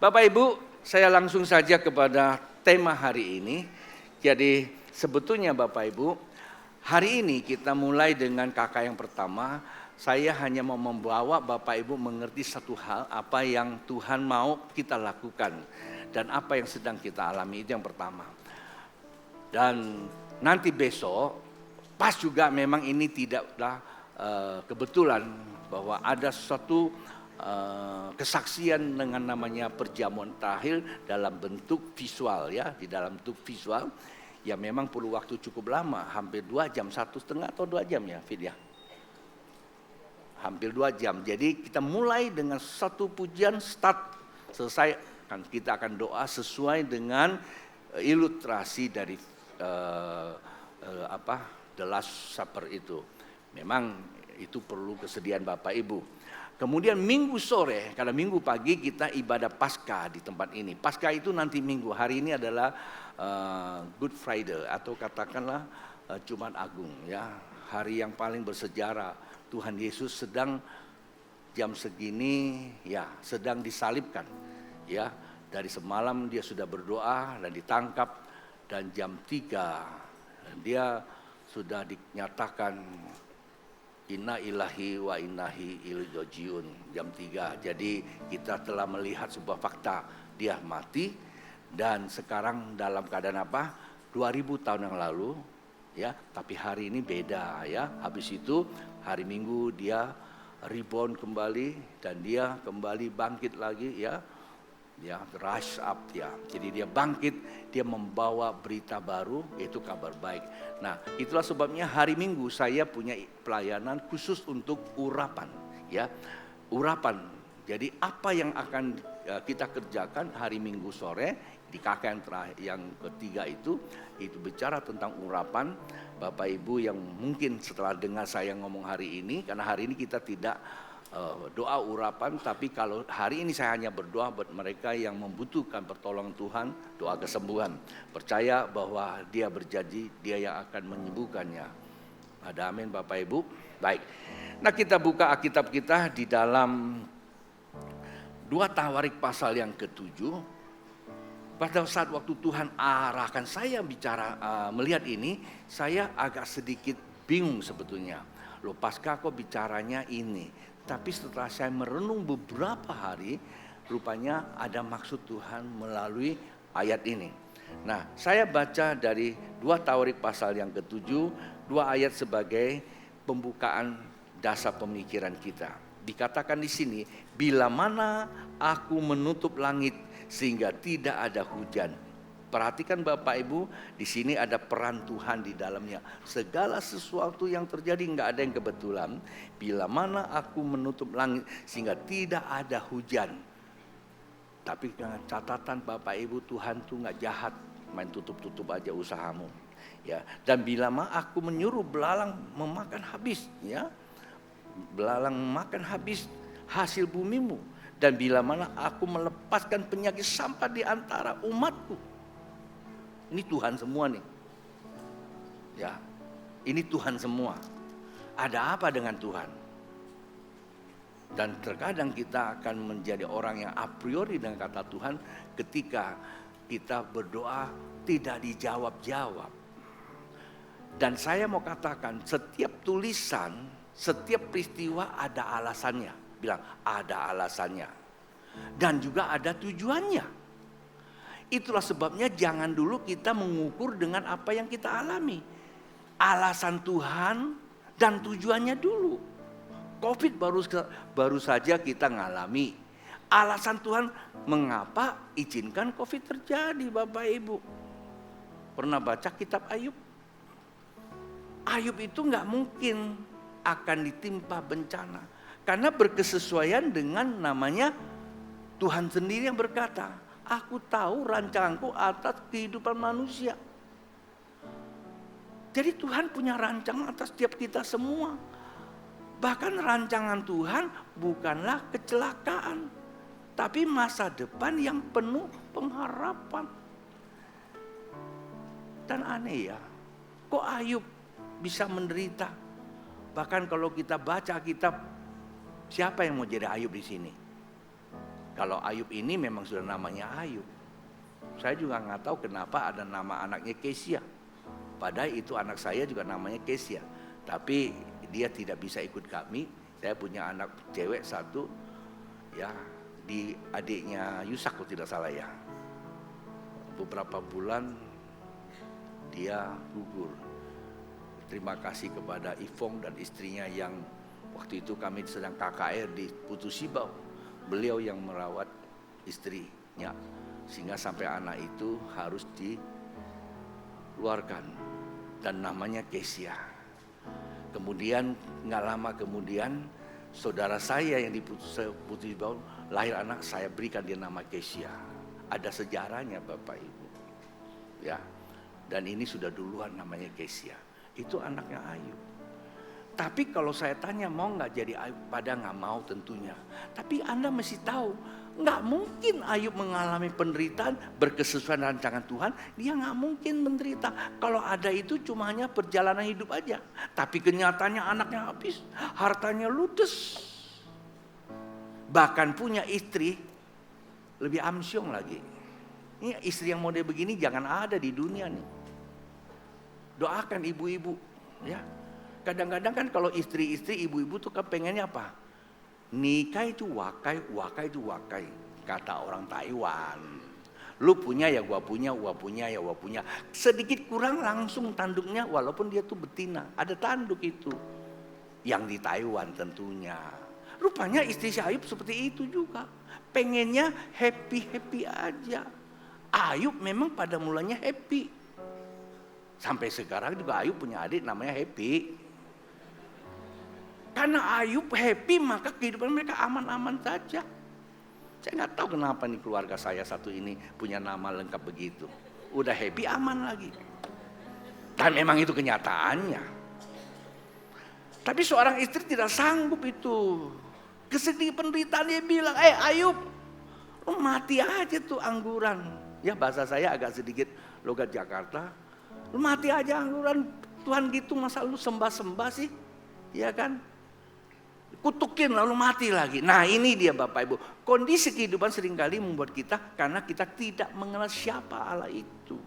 Bapak Ibu, saya langsung saja kepada tema hari ini. Jadi sebetulnya Bapak Ibu, hari ini kita mulai dengan kakak yang pertama. Saya hanya mau membawa Bapak Ibu mengerti satu hal, apa yang Tuhan mau kita lakukan dan apa yang sedang kita alami, itu yang pertama. Dan nanti besok, pas juga memang ini tidaklah kebetulan bahwa ada suatu kesaksian dengan namanya perjamuan terakhir dalam bentuk visual ya, di dalam bentuk visual ya memang perlu waktu cukup lama, hampir 2 jam, 1,5 atau 2 jam ya Fit ya. Hampir 2 jam. Jadi kita mulai dengan satu pujian start, selesai kan kita akan doa sesuai dengan ilustrasi dari The Last Supper itu. Memang itu perlu kesediaan Bapak Ibu. Kemudian minggu sore, karena minggu pagi kita ibadah Paskah di tempat ini. Paskah itu nanti minggu, hari ini adalah Good Friday atau katakanlah Jumat Agung ya. Hari yang paling bersejarah. Tuhan Yesus sedang jam segini ya sedang disalibkan ya. Dari semalam dia sudah berdoa dan ditangkap dan jam 3 dia sudah dinyatakan inna ilahi wa innahi ilaihi rajiun jam 3. Jadi kita telah melihat sebuah fakta, dia mati dan sekarang dalam keadaan apa? 2000 tahun yang lalu ya, tapi hari ini beda ya. Habis itu hari Minggu dia reborn kembali dan dia kembali bangkit lagi ya. Ya, rise up ya. Jadi dia bangkit, dia membawa berita baru, yaitu kabar baik. Nah, itulah sebabnya hari Minggu saya punya pelayanan khusus untuk urapan ya. Urapan. Jadi apa yang akan kita kerjakan hari Minggu sore di kakak yang ketiga itu bicara tentang urapan. Bapak Ibu yang mungkin setelah dengar saya ngomong hari ini, karena hari ini kita tidak doa urapan, tapi kalau hari ini saya hanya berdoa buat mereka yang membutuhkan pertolongan Tuhan, doa kesembuhan. Percaya bahwa dia berjanji, dia yang akan menyembuhkannya. Ada amin Bapak Ibu. Baik. Nah, kita buka Alkitab kita di dalam 2 Tawarik pasal yang ke-7. Pada saat waktu Tuhan arahkan saya bicara melihat ini, saya agak sedikit bingung sebetulnya. Loh, Paskah kok bicaranya ini? Tapi setelah saya merenung beberapa hari, rupanya ada maksud Tuhan melalui ayat ini. Nah, saya baca dari 2 Tawarik pasal yang ke-7, 2 ayat sebagai pembukaan dasar pemikiran kita. Dikatakan di sini, bila mana aku menutup langit sehingga tidak ada hujan. Perhatikan Bapak Ibu, di sini ada peran Tuhan di dalamnya. Segala sesuatu yang terjadi nggak ada yang kebetulan. Bila mana aku menutup langit sehingga tidak ada hujan. Tapi dengan catatan Bapak Ibu, Tuhan tuh nggak jahat, main tutup-tutup aja usahamu. Ya, dan bila mana aku menyuruh belalang memakan habis, ya, belalang memakan habis hasil bumimu. Dan bila mana aku melepaskan penyakit sampah di antara umatku. Ini Tuhan semua nih. Ya, ini Tuhan semua. Ada apa dengan Tuhan? Dan terkadang kita akan menjadi orang yang a priori dengan kata Tuhan ketika kita berdoa tidak dijawab-jawab. Dan saya mau katakan setiap tulisan, setiap peristiwa ada alasannya. Bilang ada alasannya. Dan juga ada tujuannya. Itulah sebabnya jangan dulu kita mengukur dengan apa yang kita alami. Alasan Tuhan dan tujuannya dulu. Covid baru saja kita ngalami. Alasan Tuhan mengapa izinkan Covid terjadi Bapak Ibu. Pernah baca kitab Ayub? Ayub itu gak mungkin akan ditimpa bencana. Karena berkesesuaian dengan namanya Tuhan sendiri yang berkata, aku tahu rancanganku atas kehidupan manusia. Jadi Tuhan punya rancangan atas setiap kita semua. Bahkan rancangan Tuhan bukanlah kecelakaan, tapi masa depan yang penuh pengharapan. Dan aneh ya, kok Ayub bisa menderita? Bahkan kalau kita baca kitab, siapa yang mau jadi Ayub di sini? Kalau Ayub ini memang sudah namanya Ayub. Saya juga nggak tahu kenapa ada nama anaknya Kesia. Padahal itu anak saya juga namanya Kesia. Tapi dia tidak bisa ikut kami. Saya punya anak cewek satu, ya, di adiknya Yusak kalau tidak salah ya. Beberapa bulan dia gugur. Terima kasih kepada Ifong dan istrinya yang waktu itu kami sedang KKR di Putu Sibau. Beliau yang merawat istrinya sehingga sampai anak itu harus dikeluarkan dan namanya Kesia. Kemudian nggak lama kemudian saudara saya yang di Putu Sibau lahir anak, saya berikan dia nama Kesia. Ada sejarahnya Bapak Ibu. Ya. Dan ini sudah duluan namanya Kesia. Itu anaknya Ayub. Tapi kalau saya tanya mau nggak jadi Ayub, pada nggak mau tentunya. Tapi Anda mesti tahu, nggak mungkin Ayub mengalami penderitaan berkesesuaian rancangan Tuhan. Dia nggak mungkin menderita. Kalau ada itu cuma hanya perjalanan hidup aja. Tapi kenyataannya anaknya habis, hartanya ludes. Bahkan punya istri lebih amsyong lagi. Ini istri yang model begini jangan ada di dunia nih. Doakan ibu-ibu, ya. Kadang-kadang kan kalau istri-istri, ibu-ibu tuh kan pengennya apa? Nikah itu wakai, wakai itu wakai. Kata orang Taiwan. Lu punya ya gua punya, gua punya ya gua punya. Sedikit kurang langsung tanduknya walaupun dia tuh betina. Ada tanduk itu. Yang di Taiwan tentunya. Rupanya istri si Ayub seperti itu juga. Pengennya happy-happy aja. Ayub memang pada mulanya happy. Sampai sekarang juga Ayub punya adik namanya Happy. Karena Ayub happy maka kehidupan mereka aman-aman saja. Saya nggak tahu kenapa nih keluarga saya satu ini punya nama lengkap begitu. Udah happy aman lagi. Dan memang itu kenyataannya. Tapi seorang istri tidak sanggup itu. Kesedih penderitaan dia bilang, Ayub, lu mati aja tuh angguran. Ya bahasa saya agak sedikit logat Jakarta. Lu mati aja angguran, Tuhan gitu masa lu sembah-sembah sih? Ya kan? Kutukin lalu mati lagi. Nah ini dia Bapak Ibu. Kondisi kehidupan seringkali membuat kita, karena kita tidak mengenal siapa Allah itu.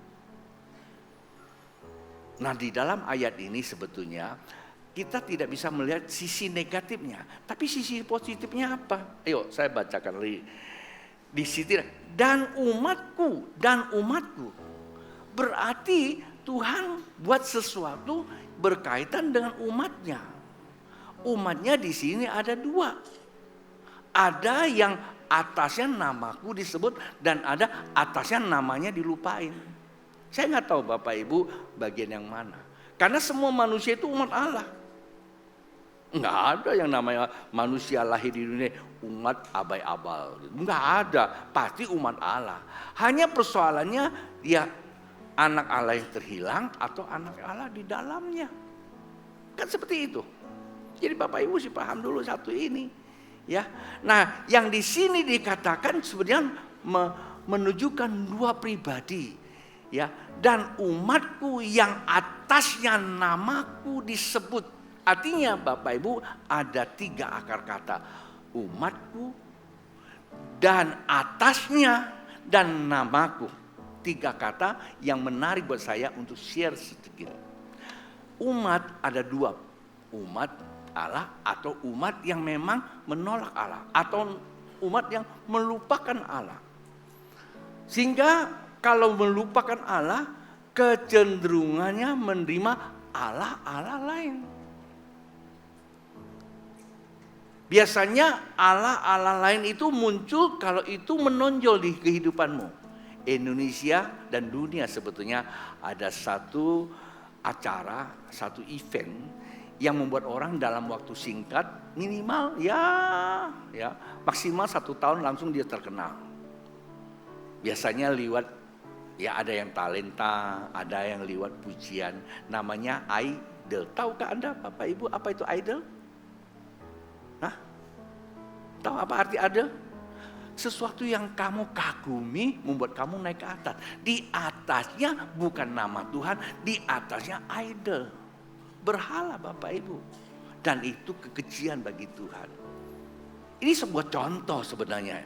Nah di dalam ayat ini sebetulnya kita tidak bisa melihat sisi negatifnya. Tapi sisi positifnya apa? Ayo saya bacakan lagi. Di situ, dan umatku. Berarti Tuhan buat sesuatu berkaitan dengan umatnya. Umatnya di sini ada dua. Ada yang atasnya namaku disebut dan ada atasnya namanya dilupain. Saya nggak tahu Bapak Ibu bagian yang mana. Karena semua manusia itu umat Allah. Nggak ada yang namanya manusia lahir di dunia umat abai-abal. Nggak ada, pasti umat Allah. Hanya persoalannya ya anak Allah yang terhilang atau anak Allah di dalamnya. Kan seperti itu. Jadi Bapak Ibu sih paham dulu satu ini. Ya. Nah, yang di sini dikatakan sebenarnya menunjukkan dua pribadi. Ya, dan umatku yang atasnya namaku disebut. Artinya Bapak Ibu ada tiga akar kata. Umatku dan atasnya dan namaku. Tiga kata yang menarik buat saya untuk share sedikit. Umat ada dua. Umat Allah atau umat yang memang menolak Allah. Atau umat yang melupakan Allah. Sehingga kalau melupakan Allah, kecenderungannya menerima Allah lain. Biasanya Allah lain itu muncul kalau itu menonjol di kehidupanmu. Indonesia dan dunia sebetulnya ada satu acara, satu event yang membuat orang dalam waktu singkat minimal ya maksimal 1 tahun langsung dia terkenal. Biasanya lewat ya ada yang talenta, ada yang lewat pujian, namanya idol. Tahukah Anda Bapak Ibu apa itu idol? Hah? Tahu apa arti idol? Sesuatu yang kamu kagumi membuat kamu naik ke atas. Di atasnya bukan nama Tuhan, di atasnya idol. Berhala Bapak Ibu. Dan itu kekejian bagi Tuhan. Ini sebuah contoh sebenarnya.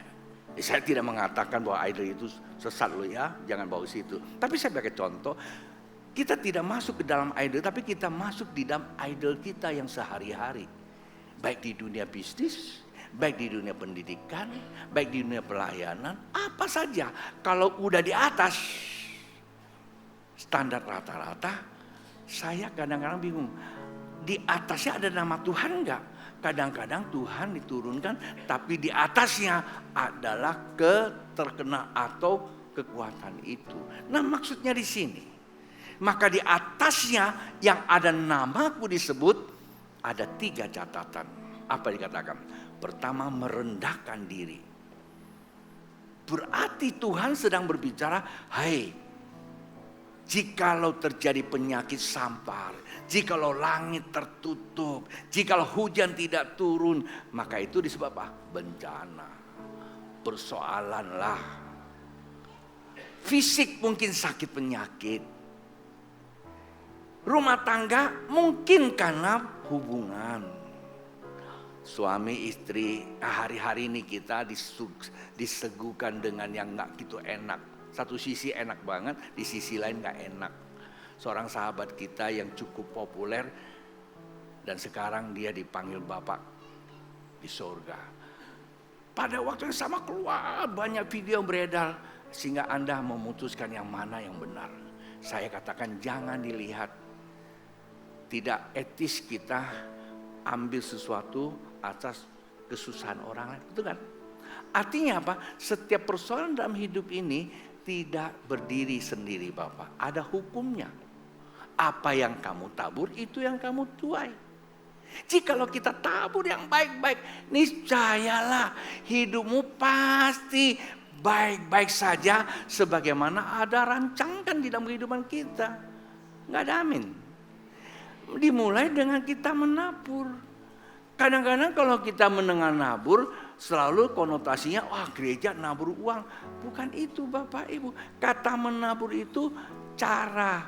Saya tidak mengatakan bahwa idol itu sesat loh ya, jangan bawa situ. Tapi saya pakai contoh, kita tidak masuk ke dalam idol, tapi kita masuk di dalam idol kita yang sehari-hari. Baik di dunia bisnis, baik di dunia pendidikan, baik di dunia pelayanan, apa saja. Kalau udah di atas standar rata-rata, saya kadang-kadang bingung. Di atasnya ada nama Tuhan enggak? Kadang-kadang Tuhan diturunkan, tapi di atasnya adalah keterkena atau kekuatan itu. Nah, maksudnya di sini, maka di atasnya yang ada namaku disebut, ada 3 catatan. Apa dikatakan? Pertama, merendahkan diri. Berarti Tuhan sedang berbicara, hai, jikalau terjadi penyakit sampar, jikalau langit tertutup, jikalau hujan tidak turun, maka itu disebut apa? Bencana. Persoalan lah. Fisik mungkin sakit penyakit. Rumah tangga mungkin karena hubungan. Suami istri, hari-hari ini kita disegukan dengan yang gak gitu enak. Satu sisi enak banget, di sisi lain gak enak. Seorang sahabat kita yang cukup populer dan sekarang dia dipanggil Bapak di surga. Pada waktu yang sama keluar banyak video yang beredar sehingga Anda memutuskan yang mana yang benar. Saya katakan jangan dilihat. Tidak etis kita ambil sesuatu atas kesusahan orang lain, betul kan? Artinya apa? Setiap persoalan dalam hidup ini tidak berdiri sendiri, Bapak. Ada hukumnya. Apa yang kamu tabur, itu yang kamu tuai. Jikalau kita tabur yang baik-baik, niscayalah hidupmu pasti baik-baik saja sebagaimana ada rancangan di dalam kehidupan kita. Nggak ada amin. Dimulai dengan kita menabur. Kadang-kadang kalau kita mendengar nabur, selalu konotasinya, wah gereja nabur uang. Bukan itu Bapak Ibu. Kata menabur itu cara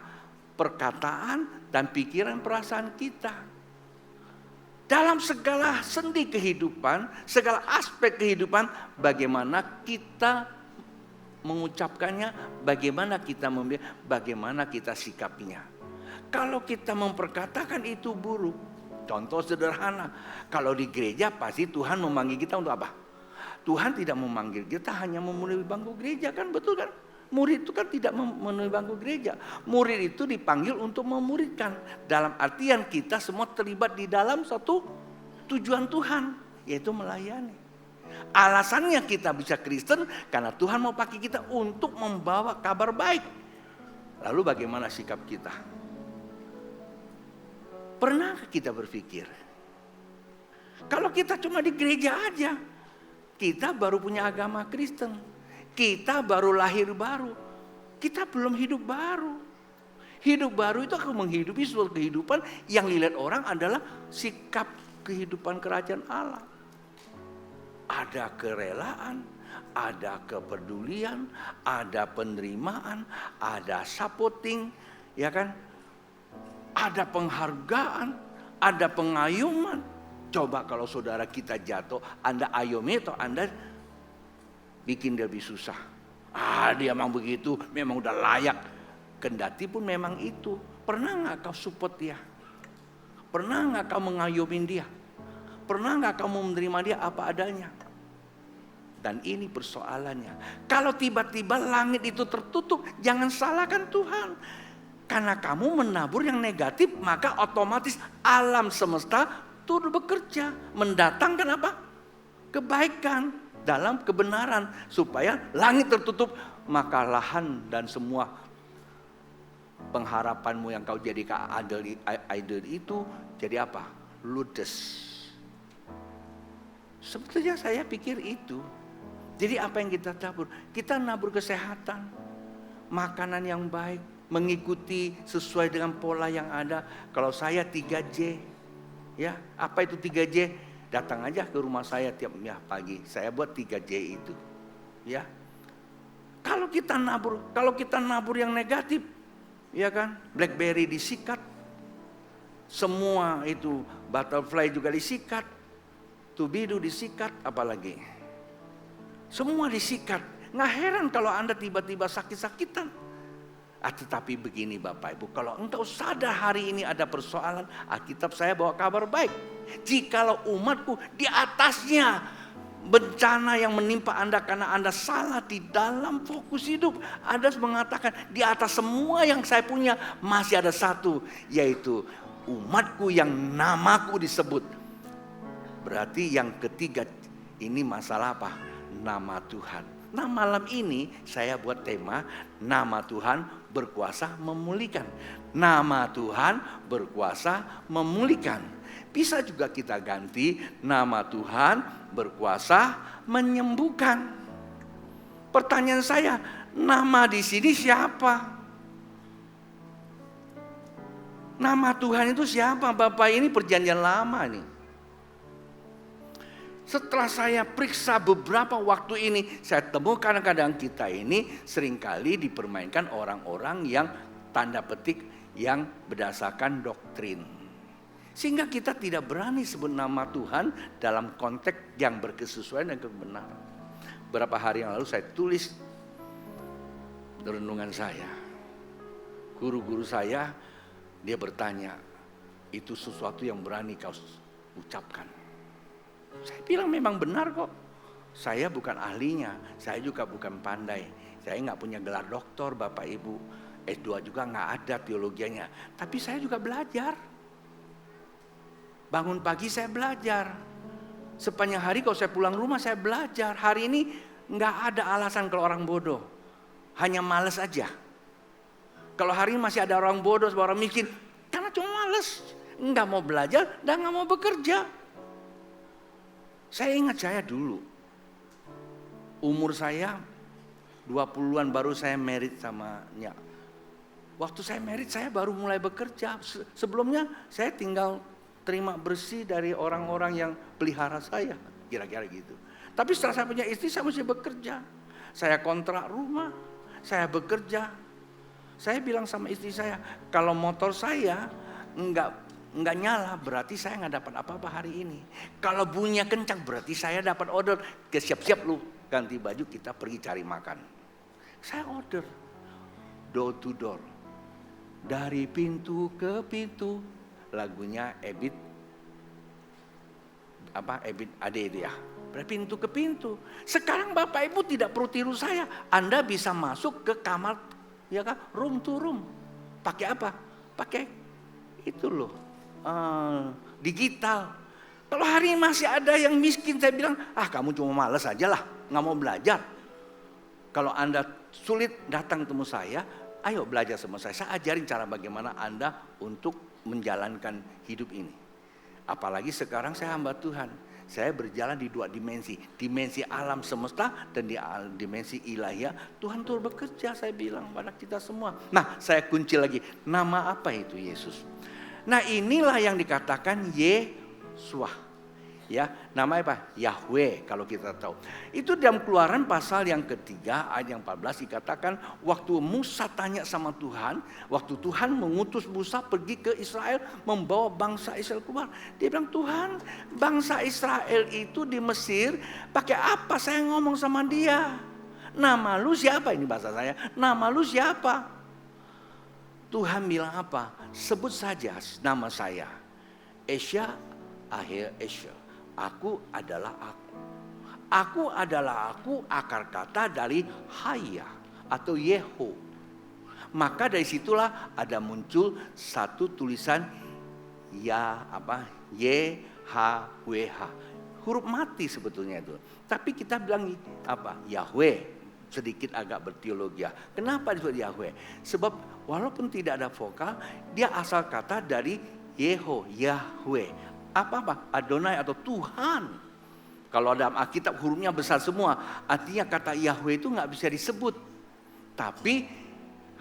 perkataan dan pikiran perasaan kita. Dalam segala sendi kehidupan, segala aspek kehidupan, bagaimana kita mengucapkannya, bagaimana kita memilih, bagaimana kita sikapinya. Kalau kita memperkatakan itu buruk, contoh sederhana, kalau di gereja pasti Tuhan memanggil kita untuk apa? Tuhan tidak memanggil kita hanya memenuhi bangku gereja, kan betul kan? Murid itu kan tidak memenuhi bangku gereja. Murid itu dipanggil untuk memuridkan. Dalam artian kita semua terlibat di dalam satu tujuan Tuhan, yaitu melayani. Alasannya kita bisa Kristen karena Tuhan mau pakai kita untuk membawa kabar baik. Lalu bagaimana sikap kita? Pernah kita berpikir, kalau kita cuma di gereja aja, kita baru punya agama Kristen, kita baru lahir baru, kita belum hidup baru. Hidup baru itu akan menghidupi suatu kehidupan yang dilihat orang adalah sikap kehidupan kerajaan Allah. Ada kerelaan, ada kepedulian, ada penerimaan, ada supporting, ya kan? Ada penghargaan, ada pengayuman. Coba kalau saudara kita jatuh, Anda ayomi atau Anda bikin dia lebih susah. Dia memang begitu, memang udah layak. Kendati pun memang itu. Pernah gak kau support dia? Pernah gak kau mengayomin dia? Pernah gak kamu menerima dia apa adanya? Dan ini persoalannya. Kalau tiba-tiba langit itu tertutup, jangan salahkan Tuhan. Karena kamu menabur yang negatif, maka otomatis alam semesta turut bekerja. Mendatangkan apa? Kebaikan dalam kebenaran. Supaya langit tertutup, maka lahan dan semua pengharapanmu yang kau jadikan idol itu jadi apa? Ludes. Sebetulnya saya pikir itu. Jadi apa yang kita tabur? Kita nabur kesehatan, makanan yang baik, mengikuti sesuai dengan pola yang ada. Kalau saya 3J, ya apa itu 3J? Datang aja ke rumah saya tiap pagi, saya buat 3J itu, ya. Kalau kita nabur yang negatif, ya kan, BlackBerry disikat, semua itu butterfly juga disikat, tubidu disikat, apalagi Semua disikat. Nggak heran kalau Anda tiba-tiba sakit-sakitan. Tetapi begini Bapak Ibu, kalau engkau sadar hari ini ada persoalan, Alkitab saya bawa kabar baik. Jikalau umatku di atasnya bencana yang menimpa Anda karena Anda salah di dalam fokus hidup. Ada mengatakan di atas semua yang saya punya masih ada satu, yaitu umatku yang namaku disebut. Berarti yang ketiga ini masalah apa? Nama Tuhan. Nah malam ini saya buat tema nama Tuhan berkuasa memulihkan. Nama Tuhan berkuasa memulihkan. Bisa juga kita ganti nama Tuhan berkuasa menyembuhkan. Pertanyaan saya, nama di sini siapa? Nama Tuhan itu siapa? Bapak, ini perjanjian lama nih. Setelah saya periksa beberapa waktu ini, saya temukan kadang-kadang kita ini seringkali dipermainkan orang-orang yang tanda petik yang berdasarkan doktrin. Sehingga kita tidak berani sebut nama Tuhan dalam konteks yang berkesesuaian dan kebenaran. Beberapa hari yang lalu saya tulis renungan saya. Guru-guru saya, dia bertanya, itu sesuatu yang berani kau ucapkan. Saya bilang memang benar kok. Saya bukan ahlinya, saya juga bukan pandai. Saya nggak punya gelar doktor Bapak Ibu. S2 juga nggak ada teologianya. Tapi saya juga belajar. Bangun pagi saya belajar. Sepanjang hari kalau saya pulang rumah saya belajar. Hari ini nggak ada alasan kalau orang bodoh. Hanya malas aja. Kalau hari ini masih ada orang bodoh, orang miskin. Karena cuma malas. Nggak mau belajar dan nggak mau bekerja. Saya ingat saya dulu, umur saya 20-an baru saya married sama Nya. Waktu saya married saya baru mulai bekerja. Sebelumnya saya tinggal terima bersih dari orang-orang yang pelihara saya, kira-kira gitu. Tapi setelah saya punya istri saya mesti bekerja. Saya kontrak rumah, saya bekerja. Saya bilang sama istri saya, kalau motor saya enggak nyala berarti saya nggak dapat apa-apa hari ini. Kalau bunyinya kencang berarti saya dapat order. Siap-siap lu ganti baju kita pergi cari makan. Saya order door to door, dari pintu ke pintu. Lagunya Ebit Ade itu ya. Dari pintu ke pintu. Sekarang Bapak Ibu tidak perlu tiru saya. Anda bisa masuk ke kamar, ya kan, room to room. Pakai apa? Pakai itu loh. Digital. Kalau hari ini masih ada yang miskin, saya bilang, kamu cuma malas aja lah, nggak mau belajar. Kalau Anda sulit datang temu saya, ayo belajar sama saya ajarin cara bagaimana Anda untuk menjalankan hidup ini. Apalagi sekarang saya hamba Tuhan, saya berjalan di dua dimensi, dimensi alam semesta dan di dimensi ilahiyah. Tuhan turut bekerja, saya bilang pada kita semua. Nah, saya kunci lagi, nama apa itu Yesus? Nah inilah yang dikatakan Yeshua. Ya, namanya apa? Yahweh kalau kita tahu. Itu dalam Keluaran pasal yang ketiga ayat yang 14 dikatakan waktu Musa tanya sama Tuhan, waktu Tuhan mengutus Musa pergi ke Israel membawa bangsa Israel keluar. Dia bilang, Tuhan, bangsa Israel itu di Mesir pakai apa saya ngomong sama dia? Nama lu siapa? Ini bahasa saya. Nama lu siapa? Tuhan bilang apa? Sebut saja nama saya. Esya, akhir Esya. Aku adalah aku. Aku adalah aku, akar kata dari Haya atau Yeho. Maka dari situlah ada muncul satu tulisan YHWH. Huruf mati sebetulnya itu. Tapi kita bilang apa? Yahweh. Sedikit agak berteologi. Kenapa disebut Yahweh? Sebab walaupun tidak ada vokal, dia asal kata dari Yeho, Yahweh. Apa? Adonai atau Tuhan. Kalau dalam Alkitab hurufnya besar semua, artinya kata Yahweh itu nggak bisa disebut. Tapi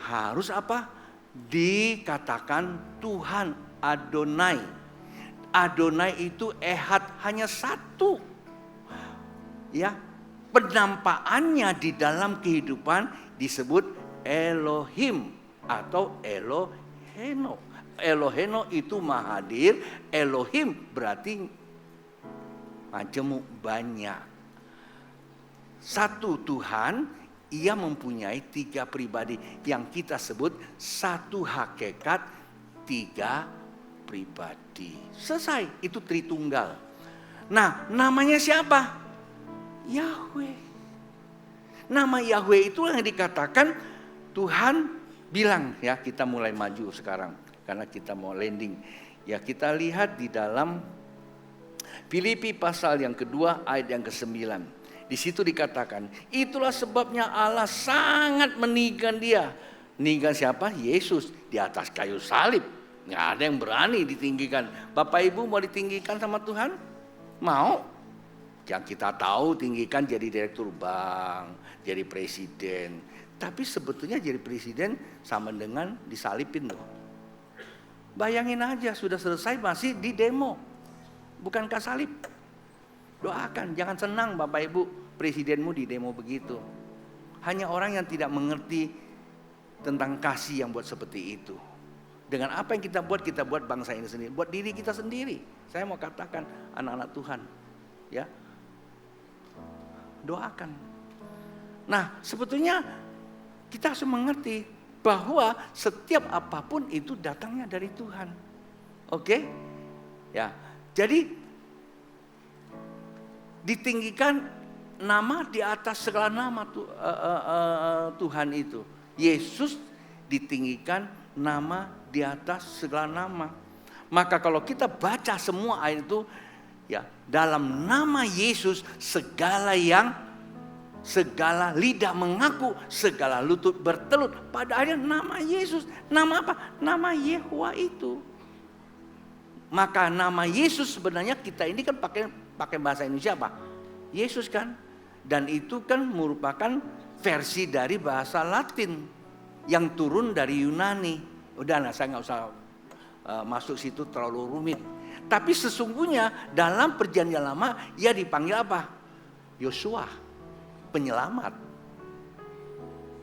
harus apa? Dikatakan Tuhan, Adonai. Adonai itu ehad, hanya satu. Ya. Penampakannya di dalam kehidupan disebut Elohim atau Eloheno. Eloheno itu mahadir, Elohim berarti majemuk banyak. satu Tuhan, ia mempunyai 3 pribadi yang kita sebut satu hakikat 3 pribadi. Selesai, itu Tritunggal. Nah, namanya siapa? Yahweh. Nama Yahweh itu yang dikatakan Tuhan bilang, ya kita mulai maju sekarang karena kita mau landing. Ya kita lihat di dalam Filipi pasal yang kedua ayat yang ke-9. Di situ dikatakan, itulah sebabnya Allah sangat meninggikan dia. Meninggikan siapa? Yesus di atas kayu salib. Nggak ada yang berani ditinggikan. Bapak Ibu mau ditinggikan sama Tuhan? Mau? Yang kita tahu tinggikan jadi direktur bank, jadi presiden. Tapi sebetulnya jadi presiden sama dengan disalipin loh. Bayangin aja sudah selesai masih di demo. Bukankah salib? Doakan, jangan senang Bapak Ibu presidenmu di demo begitu. Hanya orang yang tidak mengerti tentang kasih yang buat seperti itu. Dengan apa yang kita buat bangsa ini sendiri, buat diri kita sendiri. Saya mau katakan anak-anak Tuhan, ya doakan. Nah sebetulnya kita harus mengerti bahwa setiap apapun itu datangnya dari Tuhan. Oke? Ya. Jadi ditinggikan nama di atas segala nama Tuhan itu. Yesus ditinggikan nama di atas segala nama. Maka kalau kita baca semua ayat itu, ya dalam nama Yesus segala lidah mengaku, segala lutut bertelut. Pada akhirnya nama Yesus, nama apa? Nama Yehowa itu. Maka nama Yesus sebenarnya kita ini kan pakai bahasa Indonesia apa? Yesus kan. Dan itu kan merupakan versi dari bahasa Latin yang turun dari Yunani. Udah lah, saya nggak usah masuk situ terlalu rumit. Tapi sesungguhnya dalam perjanjian lama ia dipanggil apa? Yosua, penyelamat.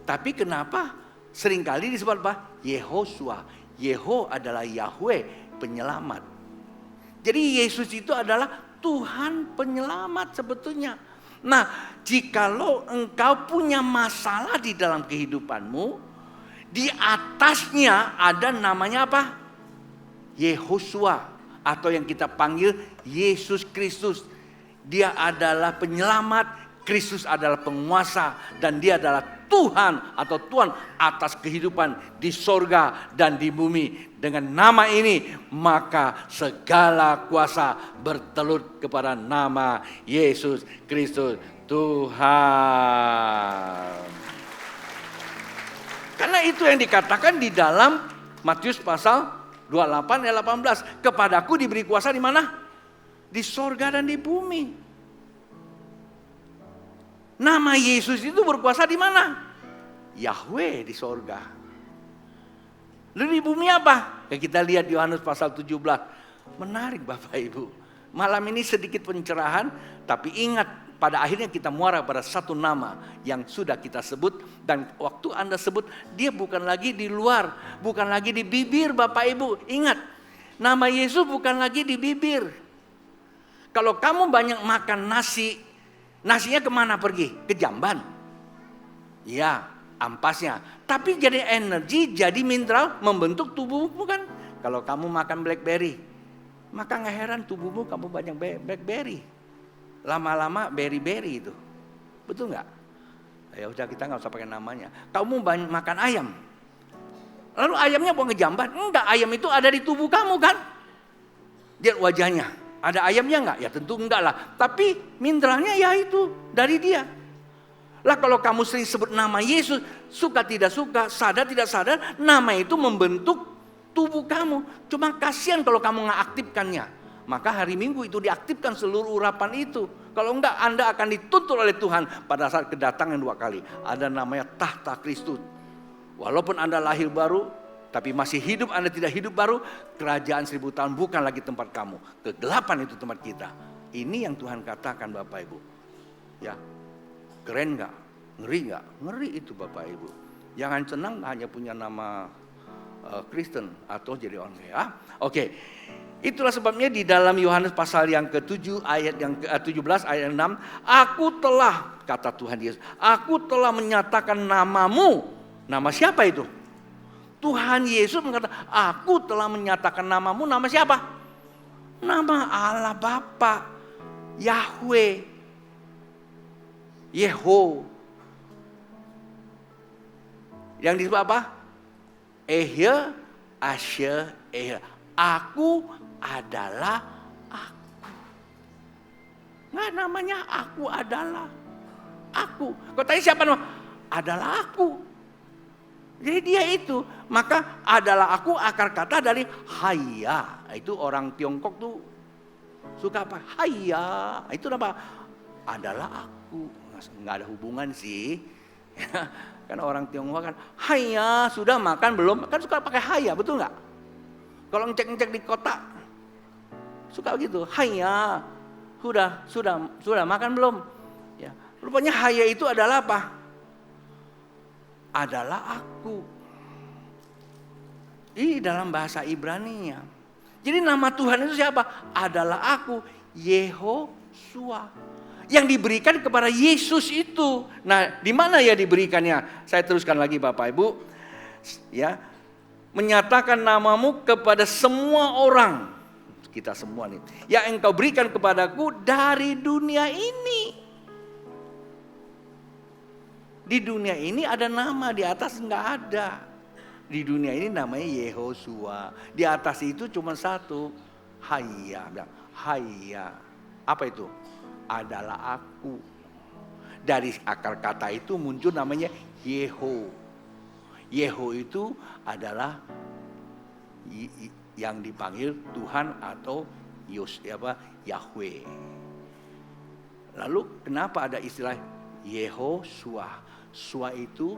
Tapi kenapa seringkali disebut apa? Yehosua. Yeho adalah Yahweh, penyelamat. Jadi Yesus itu adalah Tuhan penyelamat sebetulnya. Nah, jikalau engkau punya masalah di dalam kehidupanmu, di atasnya ada namanya apa? Yehosua, atau yang kita panggil Yesus Kristus. Dia adalah penyelamat, Kristus adalah penguasa, dan dia adalah Tuhan atau Tuhan atas kehidupan di sorga dan di bumi. Dengan nama ini maka segala kuasa bertelut kepada nama Yesus Kristus Tuhan. Karena itu yang dikatakan di dalam Matius pasal 28 ayat 18. Kepadaku diberi kuasa di mana? Di sorga dan di bumi. Nama Yesus itu berkuasa di mana? Yahweh di sorga. Lalu di bumi apa? Ya kita lihat Yohanes pasal 17. Menarik Bapak Ibu. Malam ini sedikit pencerahan, tapi ingat pada akhirnya kita muara pada satu nama yang sudah kita sebut. Dan waktu Anda sebut, dia bukan lagi di luar, bukan lagi di bibir Bapak Ibu. Ingat, nama Yesus bukan lagi di bibir. Kalau kamu banyak makan nasi, nasinya kemana pergi? Ke jamban. Ya, ampasnya. Tapi jadi energi, jadi mineral, membentuk tubuhmu kan. Kalau kamu makan blackberry, maka gak heran tubuhmu kamu banyak blackberry. Lama-lama berry-berry itu. Betul gak? Ya udah kita gak usah pakai namanya. Kamu banyak makan ayam. Lalu ayamnya mau ngejamban? Enggak, ayam itu ada di tubuh kamu kan. Lihat wajahnya. Ada ayamnya enggak? Ya tentu enggak lah. Tapi mineralnya ya itu dari dia. Lah kalau kamu sering sebut nama Yesus, suka tidak suka, sadar tidak sadar, nama itu membentuk tubuh kamu. Cuma kasihan kalau kamu nggak aktifkannya. Maka hari Minggu itu diaktifkan seluruh urapan itu. Kalau enggak Anda akan dituntut oleh Tuhan pada saat kedatangan 2 kali. Ada namanya tahta Kristus. Walaupun Anda lahir baru, tapi masih hidup, Anda tidak hidup baru, kerajaan 1000 tahun bukan lagi tempat kamu. Kegelapan itu tempat kita. Ini yang Tuhan katakan Bapak Ibu. Ya. Keren gak? Ngeri gak? Ngeri itu Bapak Ibu. Jangan senang hanya punya nama Kristen atau jadi orang ya. Oke. Itulah sebabnya di dalam Yohanes pasal yang ke-7 ayat yang ke-17 ayat 6, aku telah, kata Tuhan Yesus, aku telah menyatakan namamu. Nama siapa itu? Tuhan Yesus mengatakan, aku telah menyatakan namamu. Nama siapa? Nama Allah Bapa, Yahweh, Yeho. Yang disebut apa? Ehe, Asher, Ehe. Aku adalah aku. Nggak, namanya aku adalah aku. Kau tanya siapa nama? Adalah aku. Jadi dia itu. Maka adalah aku akar kata dari haya. Itu orang Tiongkok tuh suka apa? Haya. Itu apa? Adalah aku. Nggak ada hubungan sih. Kan orang Tionghoa kan haya, sudah makan belum? Kan suka pakai haya, betul nggak? Kalau ngecek-ngecek di kota suka begitu, haya, sudah makan belum? Ya, rupanya haya itu adalah apa? Adalah aku. Ini dalam bahasa Ibrani-nya. Jadi nama Tuhan itu siapa? Adalah aku, Yehoshua. Yang diberikan kepada Yesus itu. Nah, di mana ya diberikannya? Saya teruskan lagi Bapak Ibu. Ya. Menyatakan namamu kepada semua orang. Kita semua nih. Yang engkau berikan kepadaku dari dunia ini. Di dunia ini ada nama, di atas enggak ada. Di dunia ini namanya Yehoshua. Di atas itu cuma satu. Haya. Haya. Apa itu? Adalah aku. Dari akar kata itu muncul namanya Yeho. Yeho itu adalah yang dipanggil Tuhan atau Yahweh. Lalu kenapa ada istilah Yehoshua? Shua itu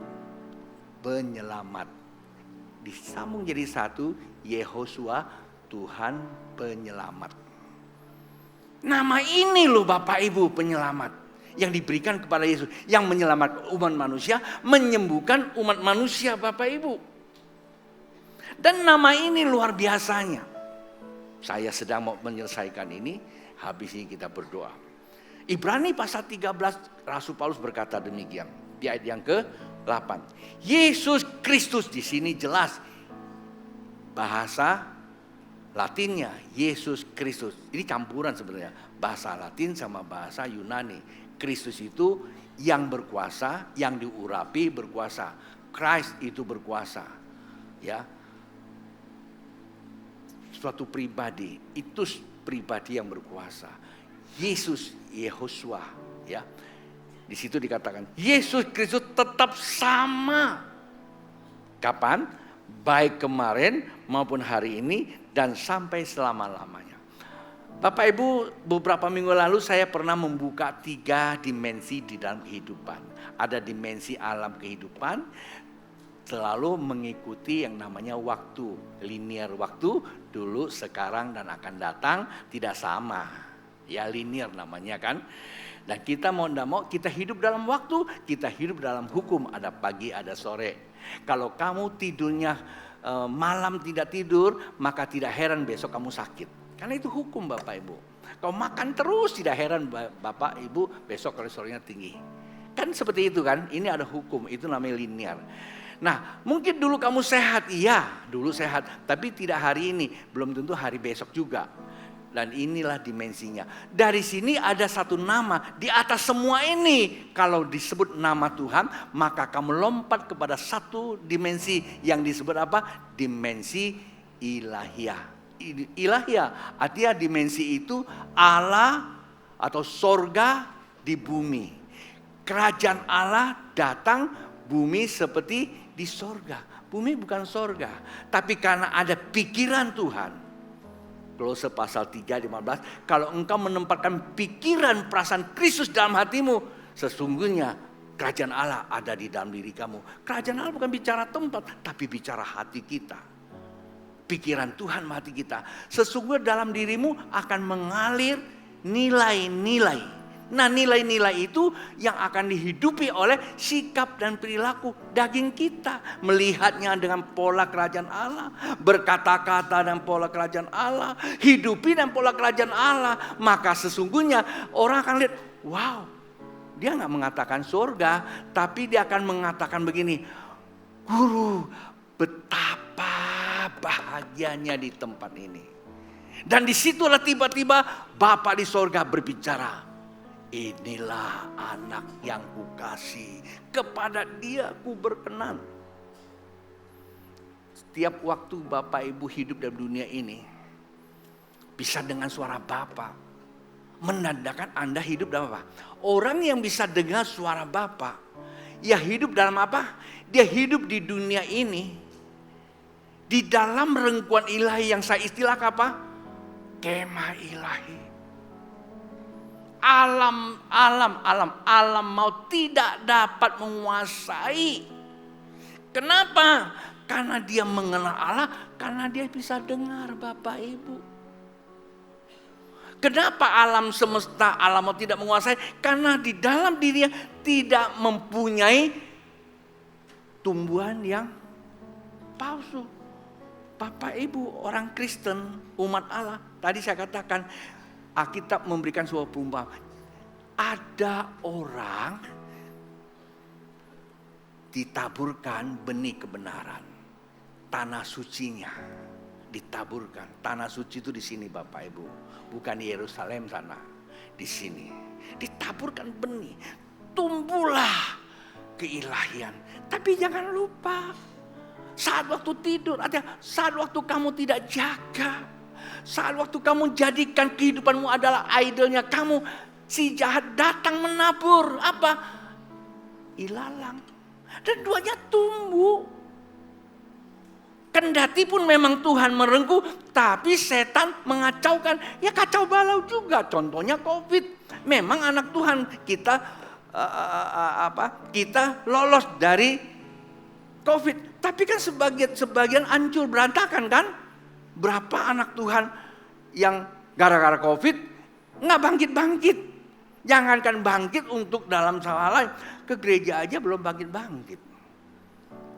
penyelamat. Disambung jadi satu, Yehoshua, Tuhan penyelamat. Nama ini loh Bapak Ibu penyelamat yang diberikan kepada Yesus, yang menyelamatkan umat manusia, menyembuhkan umat manusia Bapak Ibu. Dan nama ini luar biasanya. Saya sedang mau menyelesaikan ini, habis ini kita berdoa. Ibrani pasal 13 Rasul Paulus berkata demikian di ayat yang ke-8. Yesus Kristus, di sini jelas bahasa Latinnya Yesus Kristus. Ini campuran sebenarnya bahasa Latin sama bahasa Yunani. Kristus itu yang berkuasa, yang diurapi berkuasa. Christ itu berkuasa. Ya. Suatu pribadi, itu pribadi yang berkuasa. Yesus, Yehoshua, ya. Di situ dikatakan Yesus Kristus tetap sama. Kapan? Baik kemarin maupun hari ini dan sampai selama-lamanya. Bapak Ibu, beberapa minggu lalu saya pernah membuka 3 dimensi di dalam kehidupan. Ada dimensi alam kehidupan, selalu mengikuti yang namanya waktu. Linear waktu, dulu, sekarang, dan akan datang tidak sama. Ya linear namanya kan. Dan kita mau tidak mau, kita hidup dalam waktu, kita hidup dalam hukum. Ada pagi, ada sore. Kalau kamu tidurnya malam tidak tidur, maka tidak heran besok kamu sakit. Karena itu hukum Bapak Ibu. Kau makan terus, tidak heran Bapak Ibu besok kolesterolnya tinggi. Kan seperti itu kan, ini ada hukum, itu namanya linear. Nah mungkin dulu kamu sehat, iya dulu sehat. Tapi tidak hari ini, belum tentu hari besok juga. Dan inilah dimensinya. Dari sini ada satu nama di atas semua ini. Kalau disebut nama Tuhan, maka kamu lompat kepada satu dimensi yang disebut apa? Dimensi ilahiyah. Ilahiyah artinya dimensi itu Allah atau sorga di bumi. Kerajaan Allah datang bumi seperti di sorga. Bumi bukan sorga, tapi karena ada pikiran Tuhan. Kolose pasal 3:15, kalau engkau menempatkan pikiran perasaan Kristus dalam hatimu, sesungguhnya kerajaan Allah ada di dalam diri kamu. Kerajaan Allah bukan bicara tempat, tapi bicara hati kita. Pikiran Tuhan hati kita. Sesungguhnya dalam dirimu akan mengalir nilai-nilai. Nah, nilai-nilai itu yang akan dihidupi oleh sikap dan perilaku daging kita. Melihatnya dengan pola kerajaan Allah, berkata-kata dan pola kerajaan Allah, hidupi dan pola kerajaan Allah. Maka sesungguhnya orang akan lihat, wow, dia nggak mengatakan surga, tapi dia akan mengatakan begini, Guru, betapa bahagianya di tempat ini. Dan disitulah tiba-tiba Bapa di sorga berbicara, inilah anak yang kukasih, kepada dia ku berkenan. Setiap waktu Bapak Ibu hidup dalam dunia ini, bisa dengan suara Bapa, menandakan Anda hidup dalam apa? Orang yang bisa dengar suara Bapa, ya hidup dalam apa? Dia hidup di dunia ini, di dalam rengkuan ilahi yang saya istilahkan apa? Kemah ilahi. Alam maut tidak dapat menguasai. Kenapa? Karena dia mengenal Allah, karena dia bisa dengar Bapak Ibu. Kenapa alam semesta, alam maut tidak menguasai? Karena di dalam dirinya tidak mempunyai tumbuhan yang palsu. Bapak Ibu orang Kristen, umat Allah, tadi saya katakan Alkitab memberikan sebuah perumpamaan. Ada orang ditaburkan benih kebenaran. Tanah sucinya ditaburkan. Tanah suci itu di sini Bapak Ibu. Bukan di Yerusalem sana. Di sini. Ditaburkan benih. Tumbuhlah keilahian. Tapi jangan lupa. Saat waktu tidur. Saat waktu kamu tidak jaga. Saat waktu kamu jadikan kehidupanmu adalah idolnya kamu, si jahat datang menabur apa? Ilalang. Dan duanya tumbuh. Kendati pun memang Tuhan merengkuh, tapi setan mengacaukan. Ya kacau balau juga. Contohnya COVID. Memang anak Tuhan kita kita lolos dari COVID. Tapi kan sebagian hancur berantakan kan? Berapa anak Tuhan yang gara-gara COVID nggak bangkit-bangkit. Jangankan bangkit untuk dalam hal lain, ke gereja aja belum bangkit-bangkit.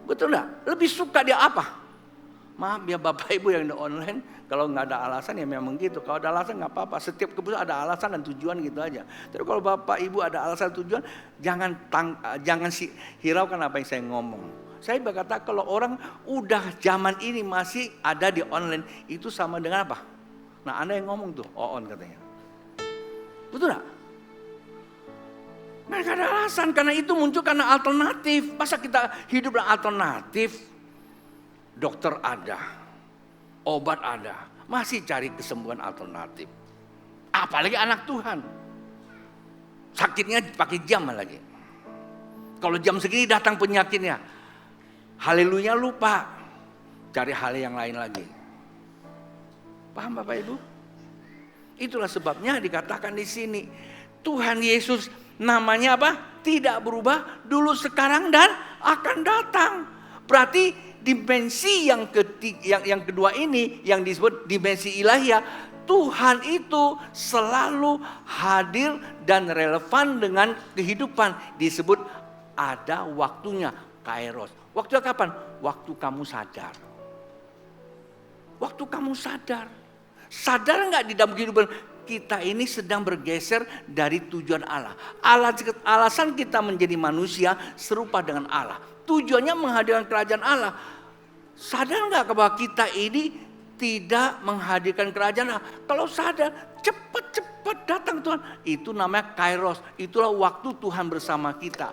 Betul nggak? Lebih suka dia apa? Maaf ya Bapak Ibu yang di online, kalau nggak ada alasan ya memang gitu. Kalau ada alasan nggak apa-apa. Setiap keputusan ada alasan dan tujuan gitu aja. Tapi kalau Bapak Ibu ada alasan dan tujuan, jangan hiraukan apa yang saya ngomong. Saya berkata kalau orang udah zaman ini masih ada di online, itu sama dengan apa? Nah Anda yang ngomong tuh, on katanya. Betul gak? Mereka ada alasan, karena itu muncul karena alternatif. Masa kita hidup dengan alternatif? Dokter ada, obat ada, masih cari kesembuhan alternatif. Apalagi anak Tuhan. Sakitnya pakai jam lagi. Kalau jam segini datang penyakitnya. Haleluya lupa, cari hal yang lain lagi. Paham Bapak Ibu? Itulah sebabnya dikatakan di sini Tuhan Yesus namanya apa? Tidak berubah dulu, sekarang dan akan datang. Berarti dimensi yang kedua ini yang disebut dimensi ilahiyah, Tuhan itu selalu hadir dan relevan dengan kehidupan. Disebut ada waktunya, kairos. Waktu kapan? Waktu kamu sadar. Waktu kamu sadar. Sadar nggak di dalam kehidupan kita ini sedang bergeser dari tujuan Allah. Alasan kita menjadi manusia serupa dengan Allah. Tujuannya menghadirkan kerajaan Allah. Sadar nggak bahwa kita ini tidak menghadirkan kerajaan Allah? Kalau sadar, cepat-cepat datang Tuhan. Itu namanya kairos. Itulah waktu Tuhan bersama kita.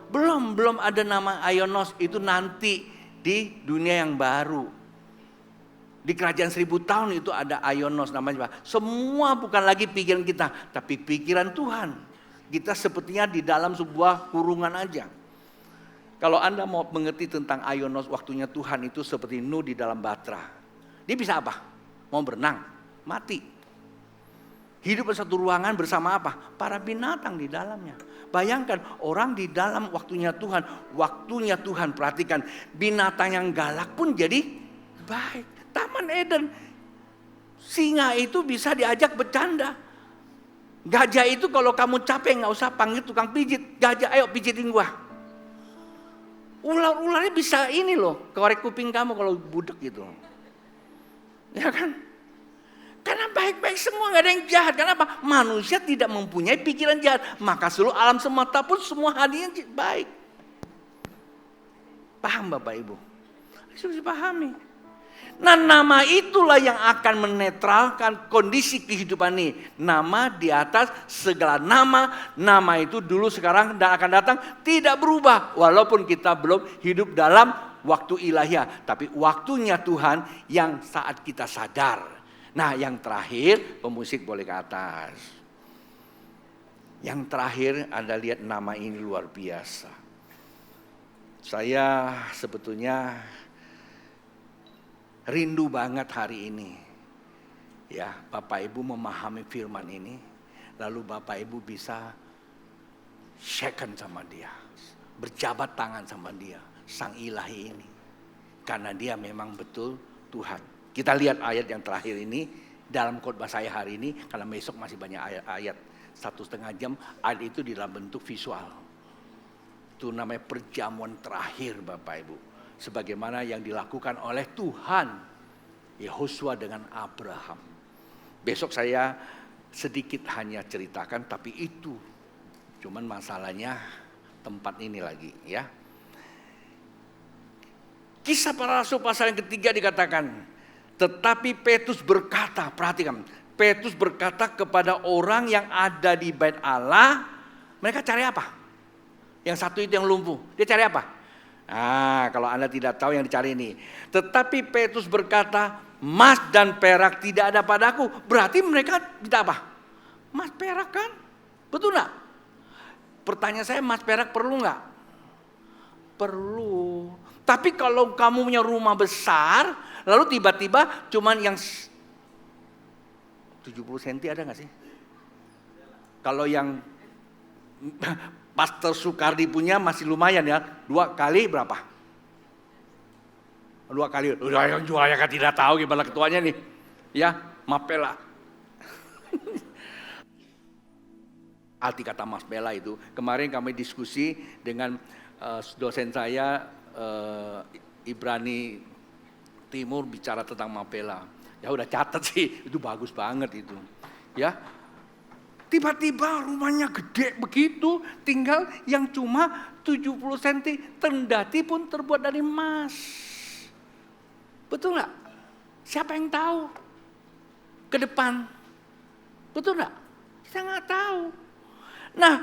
Belum ada nama Aionos, itu nanti di dunia yang baru. Di kerajaan 1000 tahun itu ada Aionos namanya. Semua bukan lagi pikiran kita, tapi pikiran Tuhan. Kita sepertinya di dalam sebuah kurungan aja. Kalau Anda mau mengerti tentang Aionos, waktunya Tuhan itu seperti Nuh di dalam batra. Dia bisa apa? Mau berenang, mati. Hidup di satu ruangan bersama apa? Para binatang di dalamnya. Bayangkan orang di dalam waktunya Tuhan perhatikan, binatang yang galak pun jadi baik. Taman Eden, singa itu bisa diajak bercanda. Gajah itu kalau kamu capek nggak usah panggil tukang pijit. Gajah, ayo pijitin gua. Ular-ularnya bisa ini loh, korek kuping kamu kalau budek gitu. Ya kan? Karena baik-baik semua, gak ada yang jahat. Kenapa? Manusia tidak mempunyai pikiran jahat. Maka seluruh alam semesta pun semua hadiahnya baik. Paham Bapak Ibu? Harus dipahami. Nah, nama itulah yang akan menetralkan kondisi kehidupan ini. Nama di atas segala nama. Nama itu dulu, sekarang, dan akan datang tidak berubah. Walaupun kita belum hidup dalam waktu ilahiyah. Tapi waktunya Tuhan yang saat kita sadar. Nah, yang terakhir, pemusik boleh ke atas. Yang terakhir, Anda lihat nama ini luar biasa. Saya sebetulnya rindu banget hari ini. Ya, Bapak Ibu memahami firman ini. Lalu Bapak Ibu bisa shaken sama dia. Berjabat tangan sama dia. Sang ilahi ini. Karena dia memang betul Tuhan. Kita lihat ayat yang terakhir ini dalam khotbah saya hari ini, karena besok masih banyak ayat 1,5 jam, ayat itu di dalam bentuk visual. Itu namanya perjamuan terakhir Bapak Ibu. Sebagaimana yang dilakukan oleh Tuhan Yehosua dengan Abraham. Besok saya sedikit hanya ceritakan, tapi itu cuman masalahnya tempat ini lagi ya. Kisah Para Rasul pasal yang ketiga dikatakan, tetapi Petrus berkata, perhatikan, Petrus berkata kepada orang yang ada di bait Allah, mereka cari apa? Yang satu itu yang lumpuh, dia cari apa? Nah, kalau Anda tidak tahu yang dicari ini. Tetapi Petrus berkata, emas dan perak tidak ada padaku. Berarti mereka minta apa? Emas perak kan? Betul enggak? Pertanyaan saya, emas perak perlu enggak? Perlu. Tapi kalau kamu punya rumah besar, lalu tiba-tiba cuman yang 70 cm ada gak sih? Kalau yang Pastor Sukardi punya masih lumayan ya. 2 kali berapa? 2 kali. Udah yang jualnya kan tidak tahu gimana ketuanya nih. Ya, Mapela. Arti kata Mapela itu. Kemarin kami diskusi dengan dosen saya Ibrani Timur bicara tentang Mapela. Ya udah catat sih, itu bagus banget itu. Ya. Tiba-tiba rumahnya gede begitu, tinggal yang cuma 70 cm, tendati pun terbuat dari emas. Betul enggak? Siapa yang tahu ke depan? Betul enggak? Kita enggak tahu. Nah,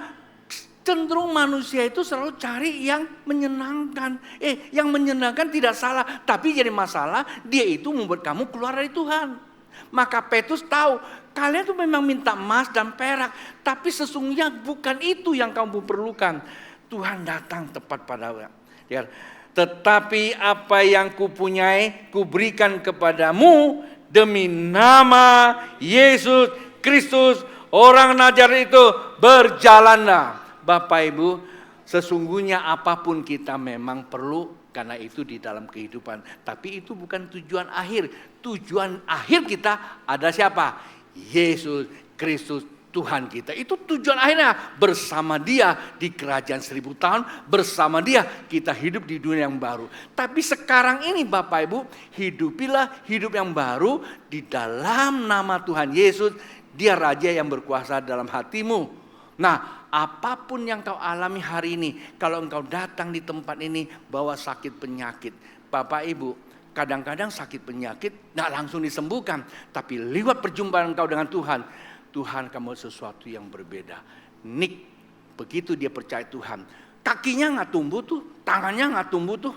cenderung manusia itu selalu cari yang menyenangkan. Yang menyenangkan tidak salah, tapi jadi masalah dia itu membuat kamu keluar dari Tuhan. Maka Petrus tahu, kalian tuh memang minta emas dan perak, tapi sesungguhnya bukan itu yang kamu perlukan. Tuhan datang tepat pada ya. Tetapi apa yang kupunyai kuberikan kepadamu demi nama Yesus Kristus orang Nazaret itu, berjalanlah. Bapak Ibu, sesungguhnya apapun kita memang perlu, karena itu di dalam kehidupan. Tapi itu bukan tujuan akhir. Tujuan akhir kita ada siapa? Yesus Kristus Tuhan kita. Itu tujuan akhirnya. Bersama dia di kerajaan 1000 tahun. Bersama dia kita hidup di dunia yang baru. Tapi sekarang ini Bapak Ibu, hidupilah hidup yang baru di dalam nama Tuhan Yesus. Dia Raja yang berkuasa dalam hatimu. Nah, apapun yang kau alami hari ini, kalau engkau datang di tempat ini bawa sakit penyakit, Bapak Ibu, kadang-kadang sakit penyakit tidak langsung disembuhkan, tapi lewat perjumpaan engkau dengan Tuhan, Tuhan kamu sesuatu yang berbeda. Nick, begitu dia percaya Tuhan, kakinya nggak tumbuh tuh, tangannya nggak tumbuh tuh.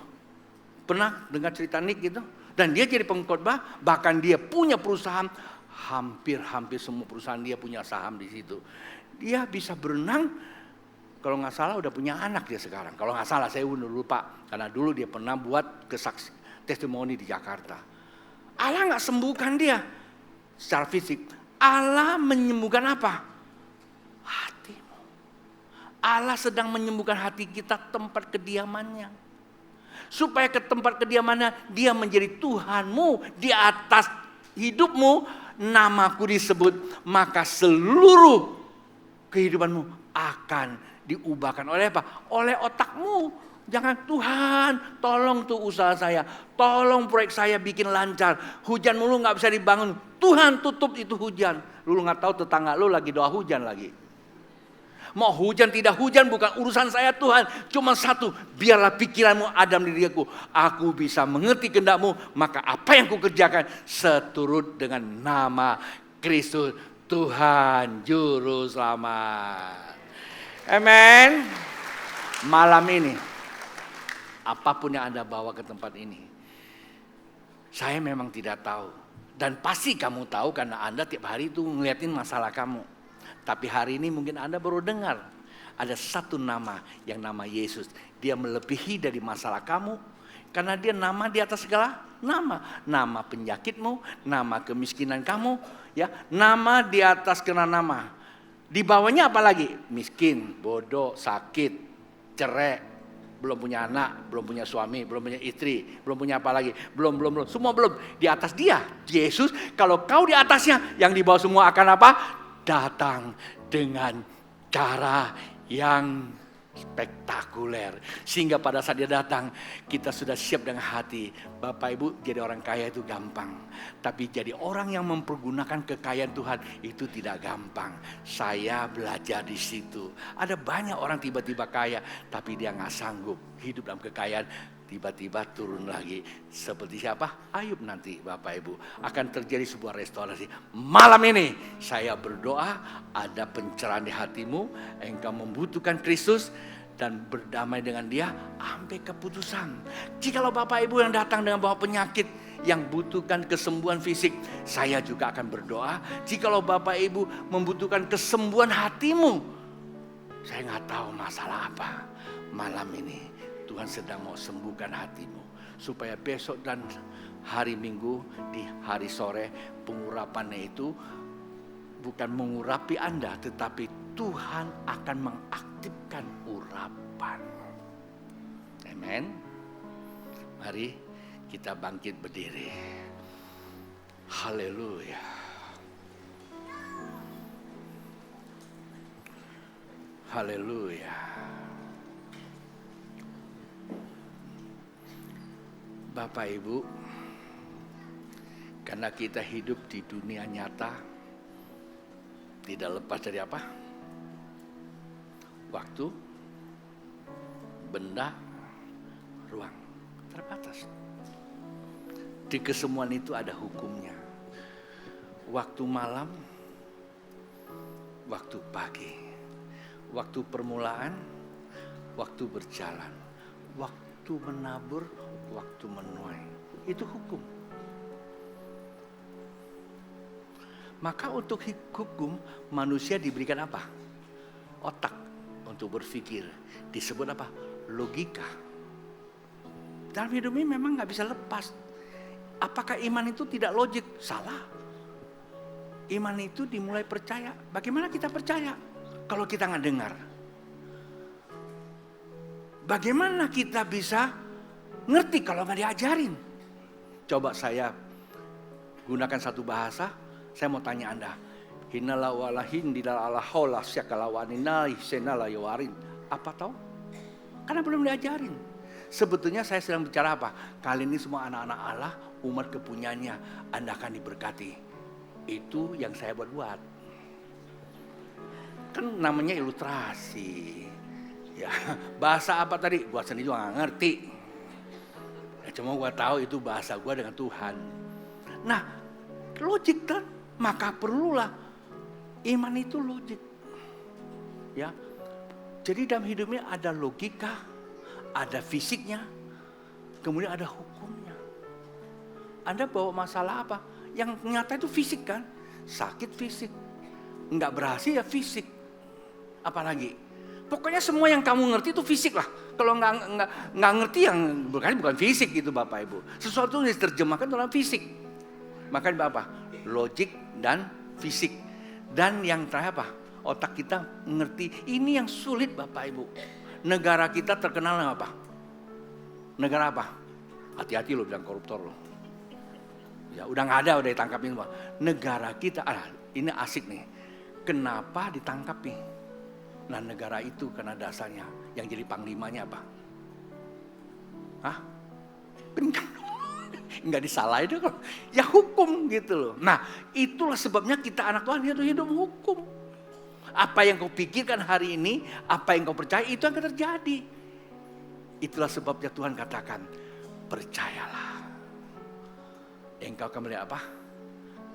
Pernah dengar cerita Nick gitu? Dan dia jadi pengkhotbah, bahkan dia punya perusahaan, hampir semua perusahaan dia punya saham di situ. Dia bisa berenang, kalau nggak salah udah punya anak dia sekarang. Kalau nggak salah, saya lupa. Karena dulu dia pernah buat testimoni di Jakarta. Allah nggak sembuhkan dia secara fisik. Allah menyembuhkan apa? Hatimu. Allah sedang menyembuhkan hati kita, tempat kediamannya. Supaya ke tempat kediamannya, dia menjadi Tuhanmu di atas hidupmu. Namaku disebut, maka seluruh kehidupanmu akan diubahkan oleh apa? Oleh otakmu. Jangan, Tuhan tolong tuh usaha saya, tolong proyek saya bikin lancar. Hujan mulu gak bisa dibangun, Tuhan tutup itu hujan. Lu gak tahu tetangga lu lagi doa hujan lagi. Mau hujan tidak hujan bukan urusan saya Tuhan. Cuma satu, biarlah pikiranmu adam di diriku. Aku bisa mengerti kehendak-Mu, maka apa yang kukerjakan seturut dengan nama Kristus Tuhan Juru Selamat. Amen. Malam ini, apapun yang Anda bawa ke tempat ini, saya memang tidak tahu. Dan pasti kamu tahu karena Anda tiap hari itu ngeliatin masalah kamu. Tapi hari ini mungkin Anda baru dengar. Ada satu nama yang nama Yesus. Dia melebihi dari masalah kamu. Karena dia nama di atas segala nama. Nama penyakitmu, nama kemiskinan kamu. Ya, nama di atas kena nama. Di bawahnya apa lagi? Miskin, bodoh, sakit, cerai. Belum punya anak, belum punya suami, belum punya istri, belum punya apa lagi, belum, semua belum. Di atas dia, Yesus, kalau kau di atasnya, yang di bawah semua akan apa? Datang dengan cara yang spektakuler. Sehingga pada saat dia datang, kita sudah siap dengan hati. Bapak Ibu, jadi orang kaya itu gampang. Tapi jadi orang yang mempergunakan kekayaan Tuhan itu tidak gampang. Saya belajar di situ. Ada banyak orang tiba-tiba kaya, tapi dia gak sanggup hidup dalam kekayaan. Tiba-tiba turun lagi. Seperti siapa? Ayub nanti Bapak Ibu. Akan terjadi sebuah restorasi. Malam ini saya berdoa ada pencerahan di hatimu. Engkau membutuhkan Kristus dan berdamai dengan dia sampai keputusan. Jikalau Bapak Ibu yang datang dengan bawa penyakit yang butuhkan kesembuhan fisik, saya juga akan berdoa. Jikalau Bapak Ibu membutuhkan kesembuhan hatimu, saya gak tahu masalah apa. Malam ini Tuhan sedang mau sembuhkan hatimu. Supaya besok dan hari Minggu di hari sore pengurapannya itu bukan mengurapi Anda, tetapi Tuhan akan mengaktifkan urapan. Amen. Mari kita bangkit berdiri. Haleluya. Haleluya. Bapak Ibu, karena kita hidup di dunia nyata, tidak lepas dari apa? Waktu, benda, ruang, terbatas. Di kesemuan itu ada hukumnya. Waktu malam, waktu pagi, waktu permulaan, waktu berjalan, waktu menabur, waktu menuai. Itu hukum. Maka untuk hukum manusia diberikan apa? Otak untuk berpikir. Disebut apa? Logika. Dalam hidup ini memang gak bisa lepas. Apakah iman itu tidak logik? Salah. Iman itu dimulai percaya. Bagaimana kita percaya kalau kita gak dengar? Bagaimana kita bisa ngerti kalau gak diajarin? Coba saya gunakan satu bahasa. Saya mau tanya Anda. Hinala wala hindila ala haula syakala waninai senala yawarin. Apa tahu? Karena belum diajarin. Sebetulnya saya sedang bicara apa? Kali ini semua anak-anak Allah, umat kepunyanya, Anda akan diberkati. Itu yang saya buat-buat. Kan namanya ilustrasi. Ya, bahasa apa tadi? Gua sendiri juga gak ngerti. Ya, cuma gua tahu itu bahasa gua dengan Tuhan. Nah, logik kan? Maka perlulah iman itu logik. Ya. Jadi dalam hidupnya ada logika, ada fisiknya, kemudian ada hukumnya. Anda bawa masalah apa? Yang nyata itu fisik kan? Sakit fisik. Enggak berhasil ya fisik. Apalagi? Pokoknya semua yang kamu ngerti itu fisik lah. Kalau enggak ngerti yang bukan fisik itu Bapak Ibu. Sesuatu yang diterjemahkan dalam fisik. Makanya apa? Logik dan fisik. Dan yang terakhir apa? Otak kita mengerti. Ini yang sulit Bapak Ibu. Negara kita terkenal dengan apa? Negara apa? Hati-hati lo bilang koruptor lo. Ya udah gak ada, udah ditangkapin semua. Negara kita, ini asik nih. kenapa ditangkap nih? Nah negara itu karena dasarnya yang jadi panglimanya apa? Hah? Bencana. Nggak disalahin dong. Ya hukum gitu loh. Nah itulah sebabnya kita anak Tuhan hidup hukum. Apa yang kau pikirkan hari ini, apa yang kau percaya itu akan terjadi. Itulah sebabnya Tuhan katakan, percayalah. Engkau akan melihat apa?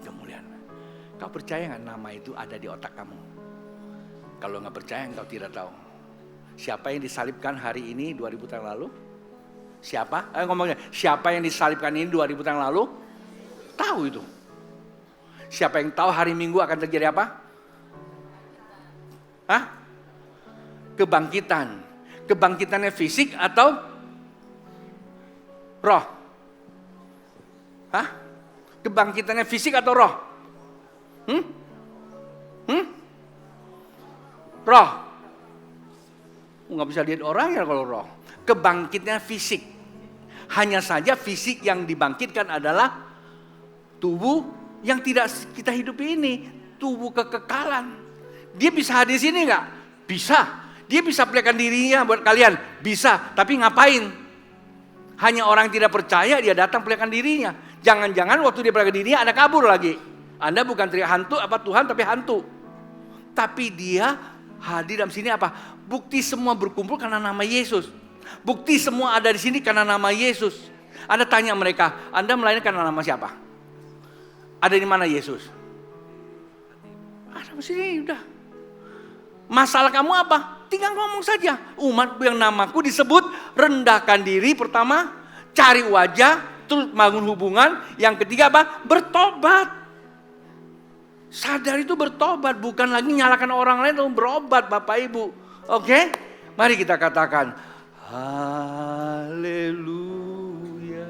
Kemuliaan. Kau percaya nggak nama itu ada di otak kamu? Kalau nggak percaya engkau tidak tahu. Siapa yang disalibkan hari ini 2000 tahun lalu? Siapa? Ngomongnya, siapa yang disalibkan ini 2000 tahun lalu? Tahu itu. Siapa yang tahu hari Minggu akan terjadi apa? Hah? Kebangkitan. Kebangkitannya fisik atau roh? Hah? Kebangkitannya fisik atau roh? Roh. Nggak bisa lihat orang ya kalau roh. Kebangkitannya fisik. Hanya saja fisik yang dibangkitkan adalah tubuh yang tidak kita hidupi ini. Tubuh kekekalan. Dia bisa hadir sini nggak? Bisa. Dia bisa perlihatkan dirinya buat kalian. Bisa. Tapi ngapain? Hanya orang yang tidak percaya dia datang perlihatkan dirinya. Jangan-jangan waktu dia perlihatkan dirinya ada kabur lagi. Anda bukan teriak hantu apa Tuhan tapi hantu. Tapi dia hadir dalam sini apa? Bukti semua berkumpul karena nama Yesus. Bukti semua ada di sini karena nama Yesus. Anda tanya mereka, Anda melayani karena nama siapa? Ada di mana Yesus? Ada di sini udah. Masalah kamu apa? Tinggal ngomong saja. Umat yang namaku disebut, rendahkan diri pertama, cari wajah, terus bangun hubungan. Yang ketiga apa? Bertobat. Sadar itu bertobat, bukan lagi nyalakan orang lain, tapi berobat Bapak Ibu. Oke? Mari kita katakan, haleluya.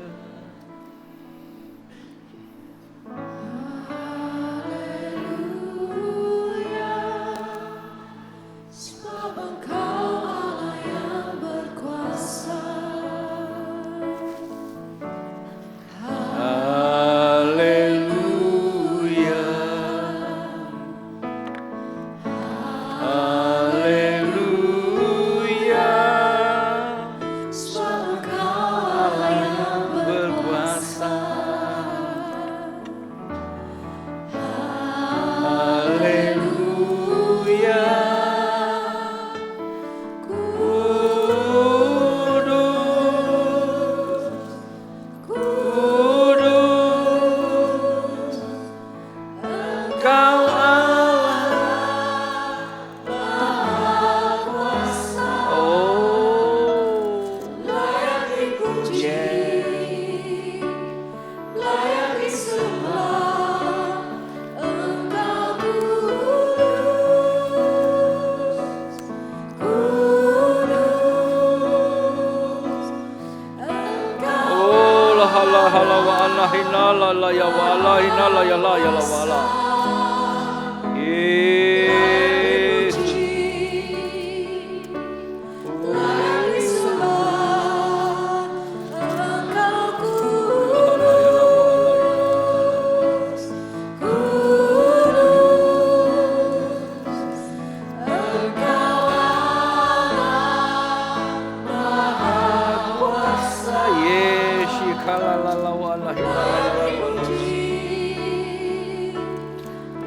Sebab Engkau Allah yang berkuasa. Haleluya. Haleluya. Sebab Engkau Allah yang Berkuasa. Haleluya. Kudus, kudus, Engkau Allah Maha Kuasa. Oh, layak dipuji, layak disembah. Engkau kudus, kudus. Engkau oh, la hala hala wa ana hina la la ya wa la hina la ya la ya la wa la. Yesus. layak disembah. Engkau kudus, Engkau Allah Maha Kuasa. Yeshi kala la la wa la hina la ya la wa la.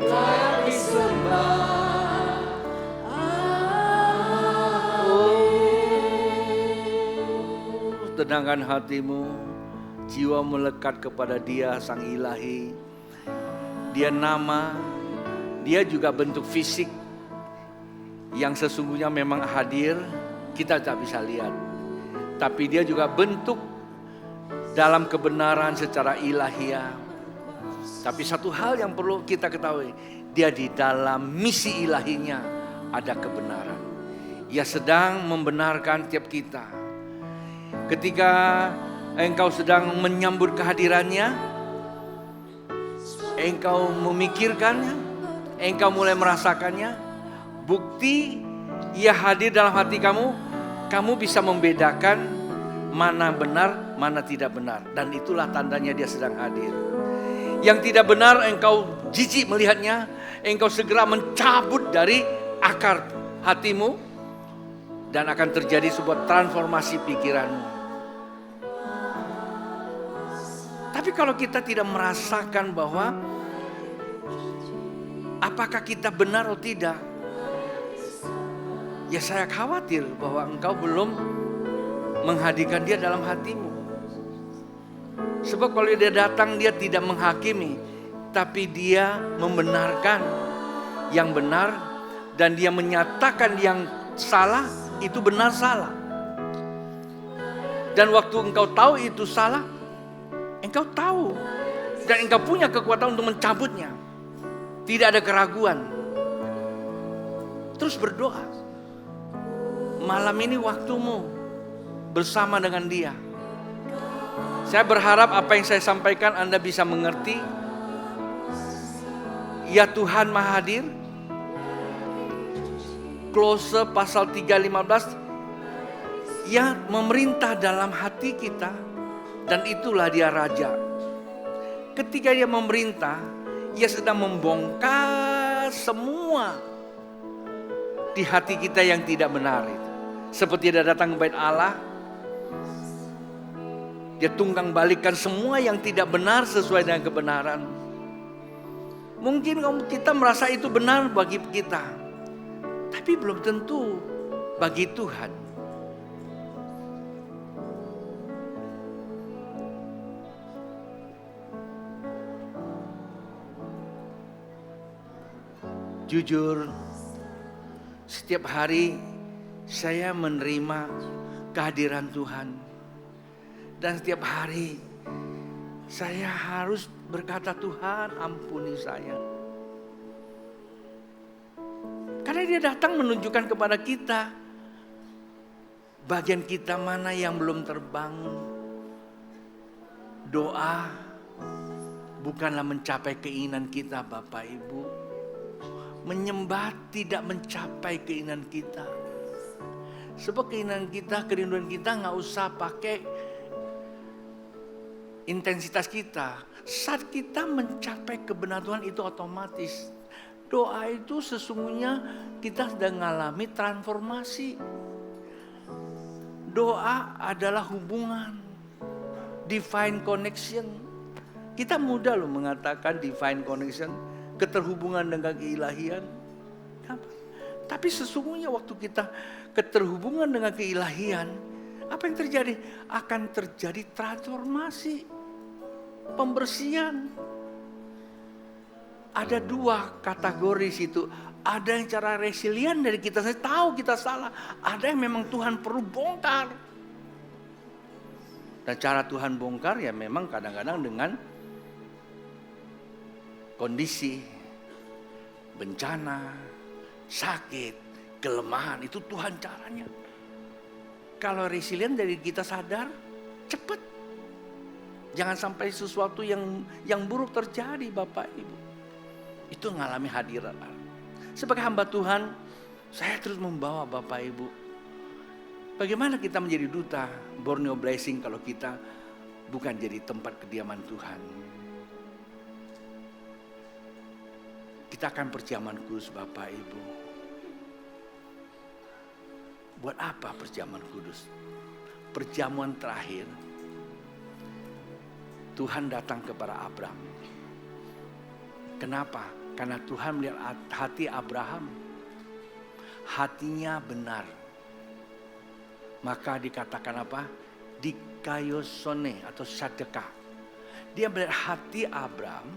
Layak disembah. Tenangkan hatimu, jiwa melekat kepada Dia Sang Ilahi. Dia nama, Dia juga bentuk fisik yang sesungguhnya memang hadir, kita tak bisa lihat. Tapi Dia juga bentuk dalam kebenaran secara ilahiyah. Tapi satu hal yang perlu kita ketahui, Dia di dalam misi ilahinya ada kebenaran. Ia sedang membenarkan tiap kita. Ketika engkau sedang menyambut kehadirannya, engkau memikirkannya, engkau mulai merasakannya, bukti Ia hadir dalam hati kamu, kamu bisa membedakan mana benar, mana tidak benar. Dan itulah tandanya Dia sedang hadir. Yang tidak benar engkau jijik melihatnya, engkau segera mencabut dari akar hatimu dan akan terjadi sebuah transformasi pikiranmu. Tapi kalau kita tidak merasakan bahwa apakah kita benar atau tidak, ya saya khawatir bahwa engkau belum menghadirkan dia dalam hatimu. Sebab kalau dia datang, dia tidak menghakimi, tapi dia membenarkan yang benar dan dia menyatakan yang salah itu benar salah. Dan waktu engkau tahu itu salah, engkau tahu dan engkau punya kekuatan untuk mencabutnya. Tidak ada keraguan. Terus berdoa. Malam ini waktumu bersama dengan dia. Saya berharap apa yang saya sampaikan Anda bisa mengerti. Ya Tuhan Maha Hadir. Kolose pasal 3:15. Ya memerintah dalam hati kita. Dan itulah dia Raja. Ketika dia memerintah, ia sedang membongkar semua di hati kita yang tidak benar itu. Seperti dia datang ke bait Allah, dia tunggang balikan semua yang tidak benar sesuai dengan kebenaran. Mungkin kita merasa itu benar bagi kita, tapi belum tentu bagi Tuhan. Jujur, setiap hari saya menerima kehadiran Tuhan. Dan setiap hari saya harus berkata, Tuhan ampuni saya. Karena dia datang menunjukkan kepada kita bagian kita mana yang belum terbangun. Doa bukanlah mencapai keinginan kita Bapak Ibu. Menyembah tidak mencapai keinginan kita. Sebab keinginan kita, kerinduan kita gak usah pakai intensitas kita. Saat kita mencapai kebenaran Tuhan itu otomatis. Doa itu sesungguhnya kita sedang mengalami transformasi. Doa adalah hubungan, divine connection. Kita mudah loh mengatakan divine connection, keterhubungan dengan keilahian. Tapi sesungguhnya waktu kita keterhubungan dengan keilahian, apa yang terjadi? Akan terjadi transformasi, pembersihan. Ada dua kategori situ. Ada yang cara resilient dari kita, saya tahu kita salah. Ada yang memang Tuhan perlu bongkar. Dan cara Tuhan bongkar ya memang kadang-kadang dengan kondisi, bencana, sakit, kelemahan. Itu Tuhan caranya. Kalau resilient dari kita sadar, cepat. Jangan sampai sesuatu yang buruk terjadi Bapak Ibu. Itu mengalami hadirat Allah. Sebagai hamba Tuhan, saya terus membawa Bapak Ibu. Bagaimana kita menjadi duta Borneo Blessing kalau kita bukan jadi tempat kediaman Tuhan. Kita akan perjamuan kudus Bapak Ibu. Buat apa perjamuan kudus? Perjamuan terakhir. Tuhan datang kepada Abraham. Kenapa? Karena Tuhan melihat hati Abraham. Hatinya benar. Maka dikatakan apa? Dikayosone atau sedekah. Dia melihat hati Abraham.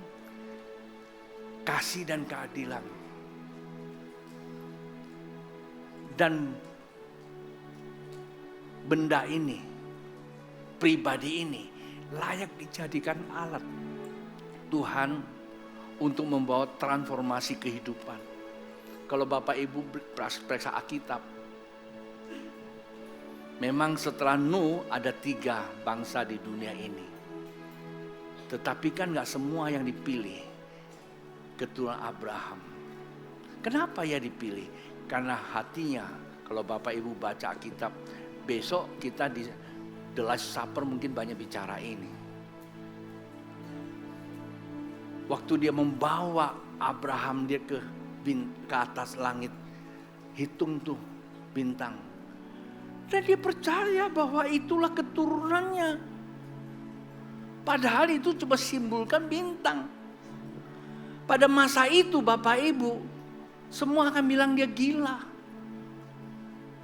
Kasih dan keadilan. Dan benda ini, pribadi ini layak dijadikan alat Tuhan untuk membawa transformasi kehidupan. Kalau Bapak Ibu periksa Alkitab, memang setelah Nuh ada 3 bangsa di dunia ini. Tetapi kan gak semua yang dipilih keturunan Abraham. Kenapa ya dipilih? Karena hatinya, kalau Bapak Ibu baca Alkitab, besok kita di The Last Supper mungkin banyak bicara ini. Waktu dia membawa Abraham dia ke atas langit, hitung tuh bintang. Dan dia percaya bahwa itulah keturunannya. Padahal itu cuma simbolkan bintang. Pada masa itu Bapak Ibu, semua akan bilang dia gila.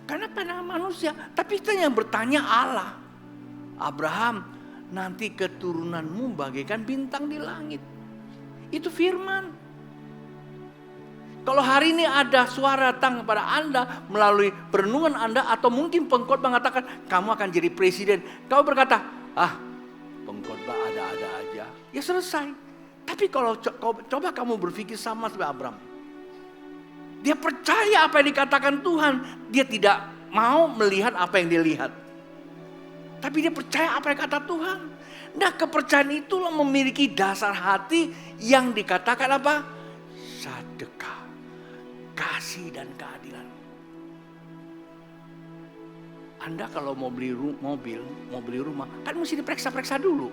Karena pandangan manusia. Tapi kita yang bertanya Allah. Abraham, nanti keturunanmu bagaikan bintang di langit. Itu firman. Kalau hari ini ada suara datang kepada Anda melalui perenungan Anda, atau mungkin pengkhotbah mengatakan kamu akan jadi presiden. Kamu berkata, pengkhotbah ada-ada aja. Ya selesai. Tapi kalau coba kamu berpikir sama seperti Abraham. Dia percaya apa yang dikatakan Tuhan. Dia tidak mau melihat apa yang dia lihat. Tapi dia percaya apa yang kata Tuhan. Nah, kepercayaan itulah memiliki dasar hati yang dikatakan apa? Sedekah, kasih dan keadilan. Anda kalau mau beli mobil, mau beli rumah, kan mesti diperiksa-periksa dulu.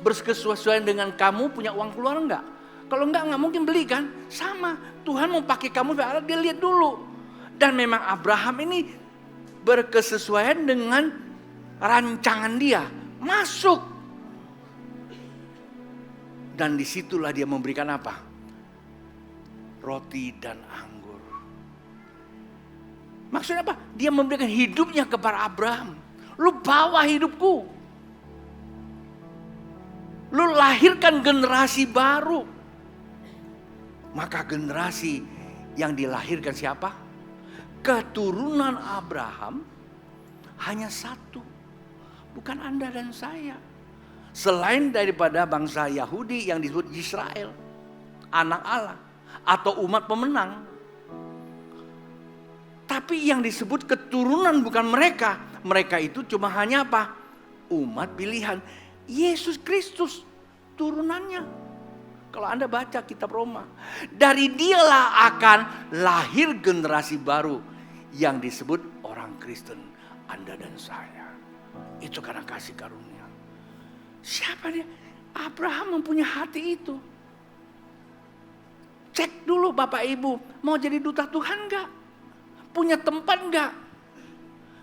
Berkesesuaian dengan kamu punya uang keluar enggak? Kalau enggak mungkin beli kan? Sama, Tuhan mau pakai kamu, dia lihat dulu. Dan memang Abraham ini berkesesuaian dengan rancangan dia. Masuk. Dan disitulah dia memberikan apa? Roti dan anggur. Maksudnya apa? Dia memberikan hidupnya kepada Abraham. Lu bawa hidupku. Lu lahirkan generasi baru. Maka generasi yang dilahirkan siapa? Keturunan Abraham hanya satu. Bukan Anda dan saya. Selain daripada bangsa Yahudi yang disebut Israel. Anak Allah. Atau umat pemenang. Tapi yang disebut keturunan bukan mereka. Mereka itu cuma hanya apa? Umat pilihan. Yesus Kristus turunannya. Kalau Anda baca kitab Roma, dari dialah akan lahir generasi baru yang disebut orang Kristen, Anda dan saya. Itu karena kasih karunia. Siapa dia? Abraham mempunyai hati itu. Cek dulu Bapak Ibu, mau jadi duta Tuhan enggak? Punya tempat enggak?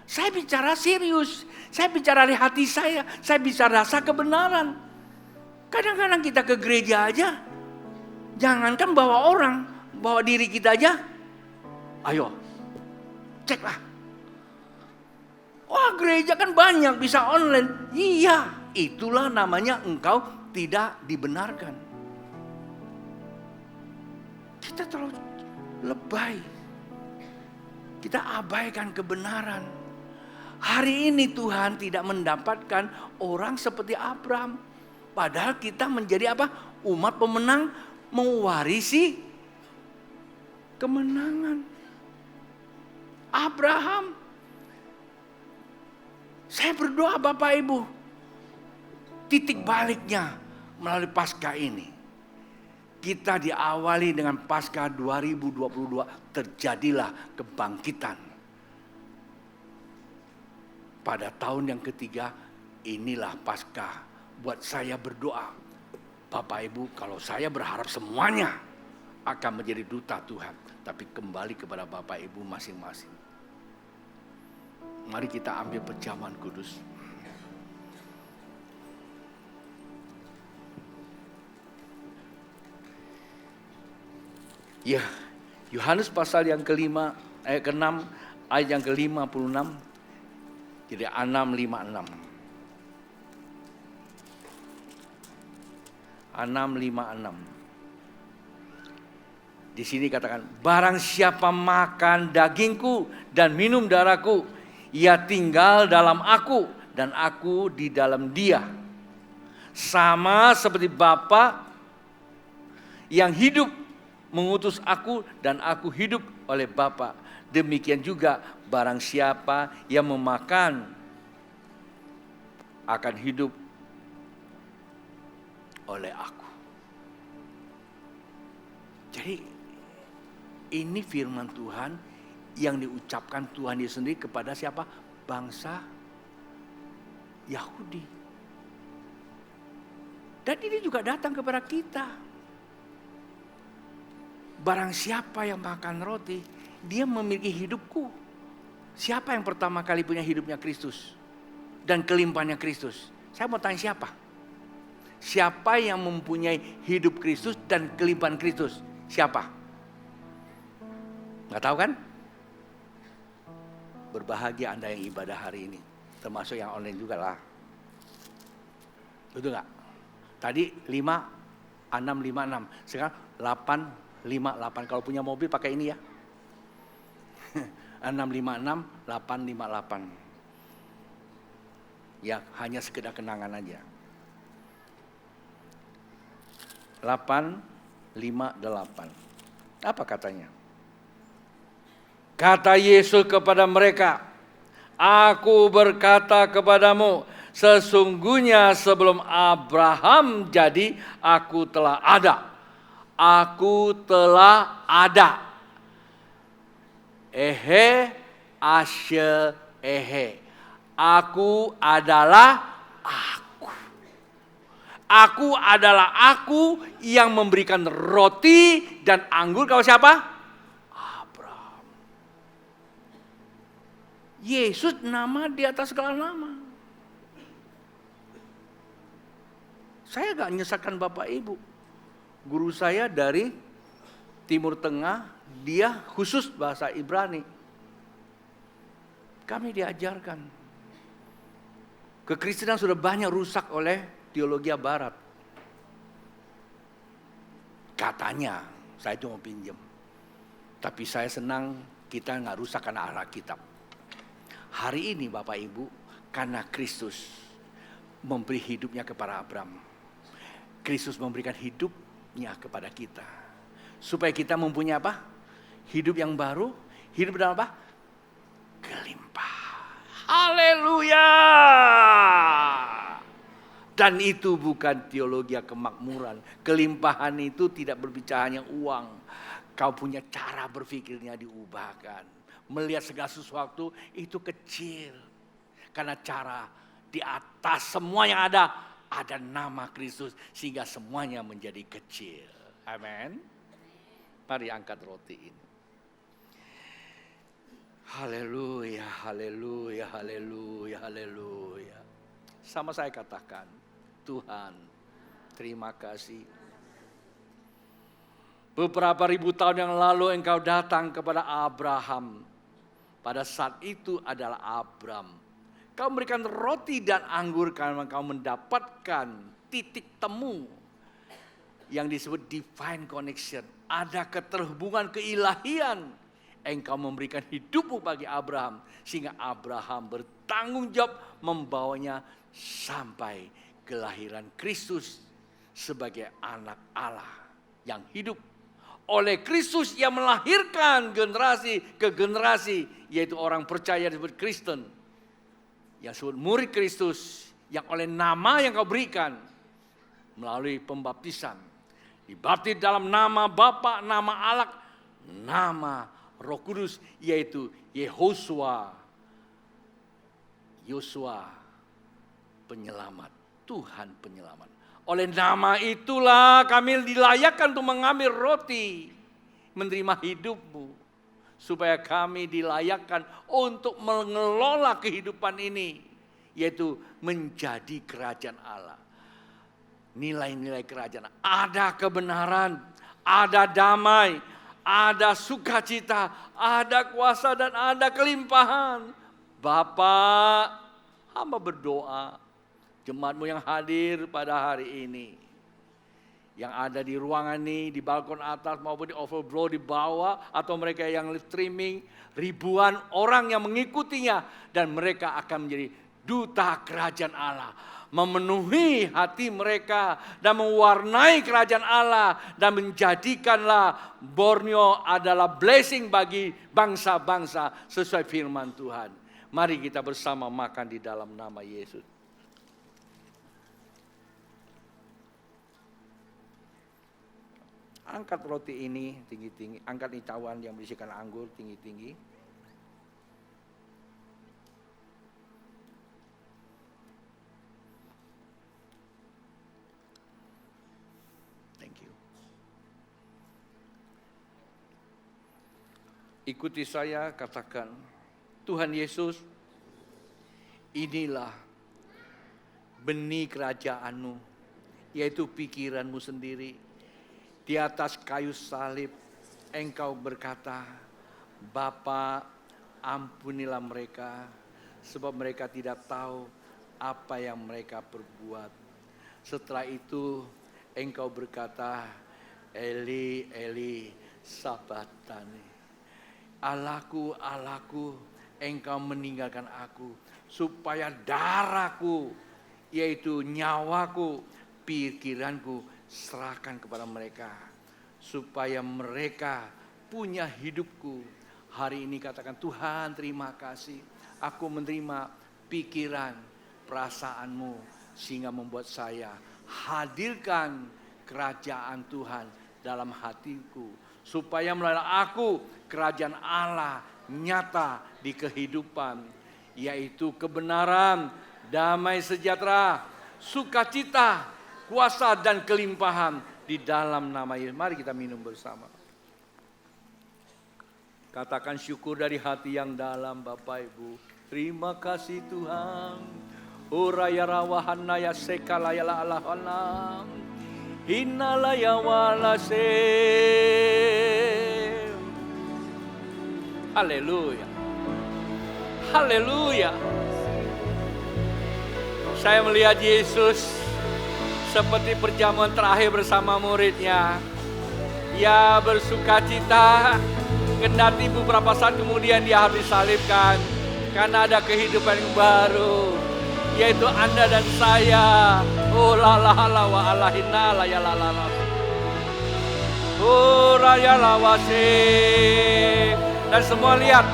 Saya bicara serius, saya bicara dari hati saya bicara rasa kebenaran. Kadang-kadang kita ke gereja aja, jangankan bawa orang, bawa diri kita aja. Ayo, ceklah. Wah, gereja kan banyak, bisa online. Iya, itulah namanya engkau tidak dibenarkan. Kita terlalu lebay. Kita abaikan kebenaran. Hari ini Tuhan tidak mendapatkan orang seperti Abraham. Padahal kita menjadi apa? Umat pemenang, mewarisi kemenangan. Abraham. Saya berdoa Bapak Ibu. Titik baliknya melalui Paskah ini. Kita diawali dengan Paskah 2022. Terjadilah kebangkitan. Pada tahun yang ketiga, inilah Paskah. Buat saya berdoa, Bapak Ibu, kalau saya berharap semuanya akan menjadi duta Tuhan, tapi kembali kepada Bapak Ibu masing-masing. Mari kita ambil perjamuan kudus. Ya, Yohanes pasal yang kelima, ayat ke-6, ayat yang ke-56. Jadi 656. 656. Di sini katakan, barang siapa makan dagingku dan minum darahku, ia tinggal dalam aku dan aku di dalam dia. Sama seperti Bapa yang hidup mengutus aku dan aku hidup oleh Bapa. Demikian juga barang siapa yang memakan akan hidup oleh aku. Jadi ini firman Tuhan yang diucapkan Tuhan dia sendiri kepada siapa? Bangsa Yahudi. Dan ini juga datang kepada kita. barang siapa yang makan roti, dia memiliki hidupku. Siapa yang pertama kali punya hidupnya Kristus dan kelimpahannya Kristus? Saya mau tanya siapa? Siapa yang mempunyai hidup Kristus dan kelimpahan Kristus? Siapa? Nggak tahu kan? Berbahagia Anda yang ibadah hari ini, termasuk yang online juga lah. Betul nggak? Tadi 5, 6, 5, 6. Sekarang 8, 5, 8. Kalau punya mobil pakai ini ya. 6, 5, 6, 8, 5, 8. Ya hanya sekedar kenangan aja. 8, 5, 8. Apa katanya? Kata Yesus kepada mereka, aku berkata kepadamu, sesungguhnya sebelum Abraham jadi, aku telah ada. Aku telah ada. Ehe, asye, ehe. Aku adalah aku. Aku adalah aku yang memberikan roti dan anggur. Kau siapa? Abraham. Yesus nama di atas segala nama. Saya gak menyesatkan Bapak Ibu. Guru saya dari Timur Tengah, dia khusus bahasa Ibrani. Kami diajarkan. Kekristenan sudah banyak rusak oleh teologi Barat. Katanya, saya cuma pinjam. Tapi saya senang kita gak rusak karena Alkitab. Hari ini Bapak Ibu, karena Kristus memberi hidupnya kepada Abraham. Kristus memberikan hidupnya kepada kita. Supaya kita mempunyai apa? Hidup yang baru. Hidup dalam apa? Kelimpahan. Haleluya. Dan itu bukan teologi kemakmuran. Kelimpahan itu tidak berbicara hanya uang. Kau punya cara berpikirnya diubahkan. Melihat segala sesuatu itu kecil. Karena cara di atas semua yang ada nama Kristus sehingga semuanya menjadi kecil. Amin. Mari angkat roti ini. Haleluya, haleluya, haleluya, haleluya. Sama saya katakan, Tuhan, terima kasih. Beberapa ribu tahun yang lalu engkau datang kepada Abraham. Pada saat itu adalah Abram. Kau memberikan roti dan anggur karena kau mendapatkan titik temu yang disebut divine connection. Ada keterhubungan keilahian. Engkau memberikan hidupmu bagi Abraham sehingga Abraham bertanggung jawab membawanya sampai kelahiran Kristus sebagai anak Allah yang hidup. Oleh Kristus yang melahirkan generasi ke generasi, yaitu orang percaya disebut Kristen. Yang disebut murid Kristus, yang oleh nama yang kau berikan melalui pembaptisan. Dibaptis dalam nama Bapa, nama Allah, nama Roh Kudus, yaitu Yehosua penyelamat, Tuhan penyelamat. Oleh nama itulah kami dilayakkan untuk mengambil roti, menerima hidupmu. Supaya kami dilayakkan untuk mengelola kehidupan ini. Yaitu menjadi kerajaan Allah. Nilai-nilai kerajaan. Ada kebenaran, ada damai, ada sukacita, ada kuasa dan ada kelimpahan. Bapak, hamba berdoa. Jemaatmu yang hadir pada hari ini. Yang ada di ruangan ini, di balkon atas maupun di overflow di bawah. Atau mereka yang streaming. Ribuan orang yang mengikutinya. Dan mereka akan menjadi duta kerajaan Allah. Memenuhi hati mereka. Dan mewarnai kerajaan Allah. Dan menjadikanlah Borneo adalah blessing bagi bangsa-bangsa. Sesuai firman Tuhan. Mari kita bersama makan di dalam nama Yesus. Angkat roti ini tinggi-tinggi. Angkat ini cawan yang berisikan anggur tinggi-tinggi. Thank you. Ikuti saya, katakan, Tuhan Yesus, inilah benih kerajaan-Mu, yaitu pikiran-Mu sendiri. Di atas kayu salib, Engkau berkata, Bapa, ampunilah mereka, sebab mereka tidak tahu apa yang mereka perbuat. Setelah itu, Engkau berkata, Eli, Eli, sabachthani. Allahku, Allahku, Engkau meninggalkan aku, supaya darahku, yaitu nyawaku, pikiranku, serahkan kepada mereka, supaya mereka punya hidupku. Hari ini katakan, Tuhan terima kasih, aku menerima pikiran, perasaanmu, sehingga membuat saya hadirkan kerajaan Tuhan dalam hatiku, supaya melalui aku kerajaan Allah nyata di kehidupan, yaitu kebenaran, damai sejahtera, sukacita, kuasa dan kelimpahan di dalam nama Yesus. Mari kita minum bersama. Katakan syukur dari hati yang dalam, Bapak Ibu. Terima kasih Tuhan. Uraya rawahana ya sekala ya la alahana. Hinala ya walase. Haleluya. Haleluya. Saya melihat Yesus seperti perjamuan terakhir bersama muridnya. Ia bersukacita, kendati beberapa saat kemudian dia harus disalibkan. Karena ada kehidupan yang baru, yaitu Anda dan saya. Oh la la la wa alahina la ya la la la. Oh raya lawase. Dan semua lihat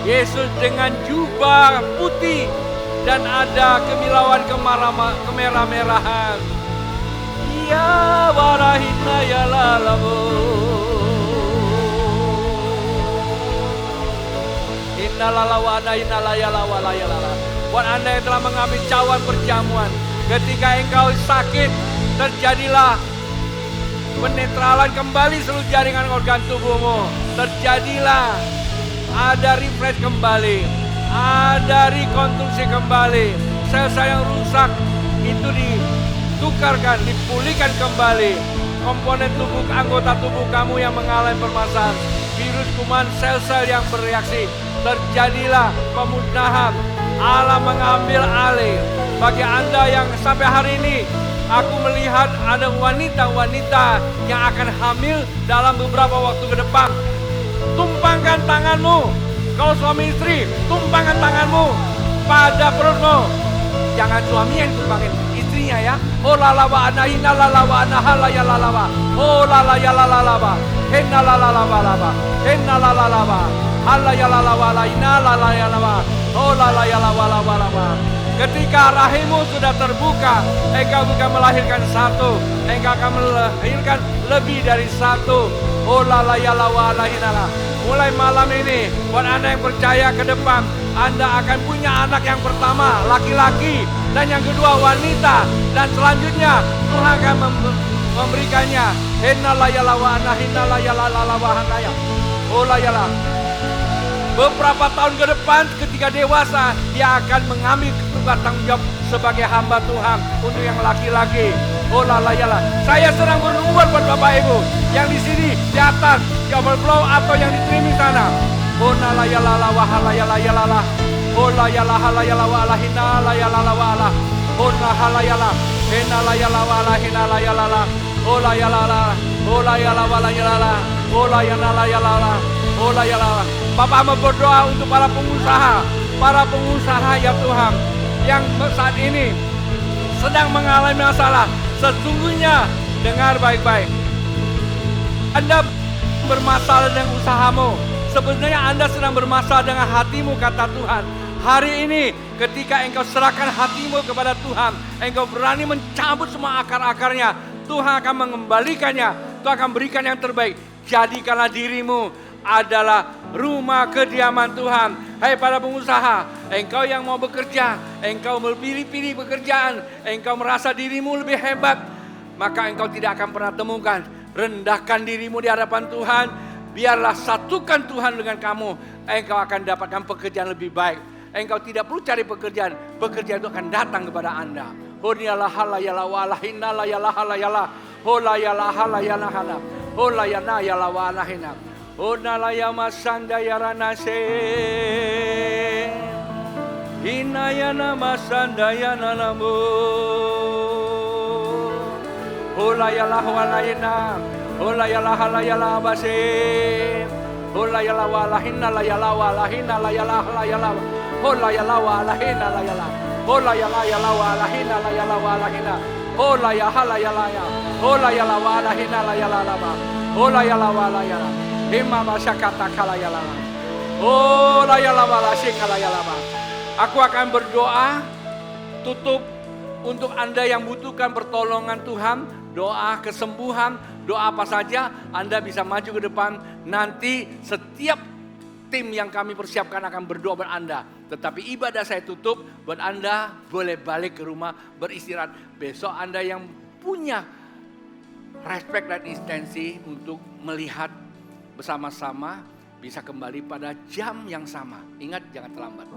Yesus dengan jubah putih dan ada kemilauan kemerah-merahan. Ya warahina ya lalamu. Innalalawana innalayalawala. Buat Anda yang telah mengambil cawan perjamuan, ketika engkau sakit, terjadilah penetralan kembali seluruh jaringan organ tubuhmu. Terjadilah ada refresh kembali, ada rekonstruksi kembali. Sel-sel yang rusak itu ditukarkan, dipulihkan kembali. Komponen tubuh, anggota tubuh kamu yang mengalami permasalahan, virus, kuman, sel-sel yang bereaksi, terjadilah pemusnahan. Allah mengambil alih. Bagi Anda yang sampai hari ini, aku melihat ada wanita-wanita yang akan hamil dalam beberapa waktu ke depan. Tumpangkan tanganmu. Kalau suami istri, tumpangkan tanganmu pada perutmu. Jangan suami yang tumpangin, istrinya ya. Oh lalawa anahina lalawa anahala ya lalawa. Oh lala ya lalawa. Henna lalawa lalawa. Henna lalawa. Hala ya lalawa laina lala ya lalawa. Oh lala ya lalawa. Ketika rahimmu sudah terbuka, engkau bukan melahirkan satu, engkau akan melahirkan lebih dari satu. Oh lala ya lawa lahinala. Mulai malam ini, buat Anda yang percaya ke depan, Anda akan punya anak yang pertama, laki-laki, dan yang kedua wanita, dan selanjutnya Tuhan akan memberikannya. Hinala ya lawa anahinala ya lalawa hanaya. Oh la ya la. Beberapa tahun ke depan ketika dewasa, dia akan mengambil tugas tanggung jawab sebagai hamba Tuhan untuk yang laki-laki. Oh lalayala. Saya sedang bernubuat buat Bapak Ibu yang di sini, di atas, di overflow atau yang di streaming sana. Oh lalayala wahalayala yalala. Oh layala halayala walahina layala wala. Oh lahalayala. Hena layala walahina layala. Oh layala. Oh layala walayala. Oh layala layala. Oh layala. Bapak mau berdoa untuk para pengusaha ya Tuhan, yang saat ini sedang mengalami masalah. Sesungguhnya, dengar baik-baik, Anda bermasalah dengan usahamu. Sebenarnya Anda sedang bermasalah dengan hatimu, kata Tuhan. Hari ini ketika engkau serahkan hatimu kepada Tuhan, engkau berani mencabut semua akar-akarnya, Tuhan akan mengembalikannya, Tuhan akan berikan yang terbaik. Jadikanlah dirimu adalah rumah kediaman Tuhan. Hai para pengusaha, engkau yang mau bekerja, engkau pilih-pilih pekerjaan, engkau merasa dirimu lebih hebat, maka engkau tidak akan pernah temukan. Rendahkan dirimu di hadapan Tuhan, Biarlah satukan Tuhan dengan kamu. Engkau akan dapatkan pekerjaan lebih baik. Engkau tidak perlu cari pekerjaan. Pekerjaan itu akan datang kepada Anda. Honiyalah halayala walahinala yala halayala. Holayala halayala hana. Holayana yala walahina. Honalaya masanda yaranase. Hinayana masanda yananamu. Holayala walayina. Holayala halayala abase. Holayala walahina layala walahina layala halayala. Holayala walahina layala. Holayala yala walahina layala walahina. Holaya halayala ya. Holayala walahina layala lama. Holayala walayala. Hima masyakata kalayala. Holayala walashikalayala. Aku akan berdoa tutup untuk Anda yang butuhkan pertolongan Tuhan, doa kesembuhan, doa apa saja, Anda bisa maju ke depan. Nanti setiap tim yang kami persiapkan akan berdoa buat Anda. Tetapi ibadah saya tutup, buat Anda boleh balik ke rumah beristirahat. Besok Anda yang punya respect dan intensi untuk melihat bersama-sama bisa kembali pada jam yang sama. Ingat, jangan terlambat.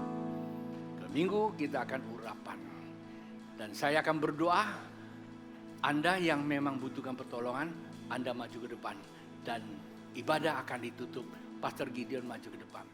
Minggu kita akan urapan. Dan saya akan berdoa, Anda yang memang butuhkan pertolongan, Anda maju ke depan. Dan ibadah akan ditutup. Pastor Gideon maju ke depan.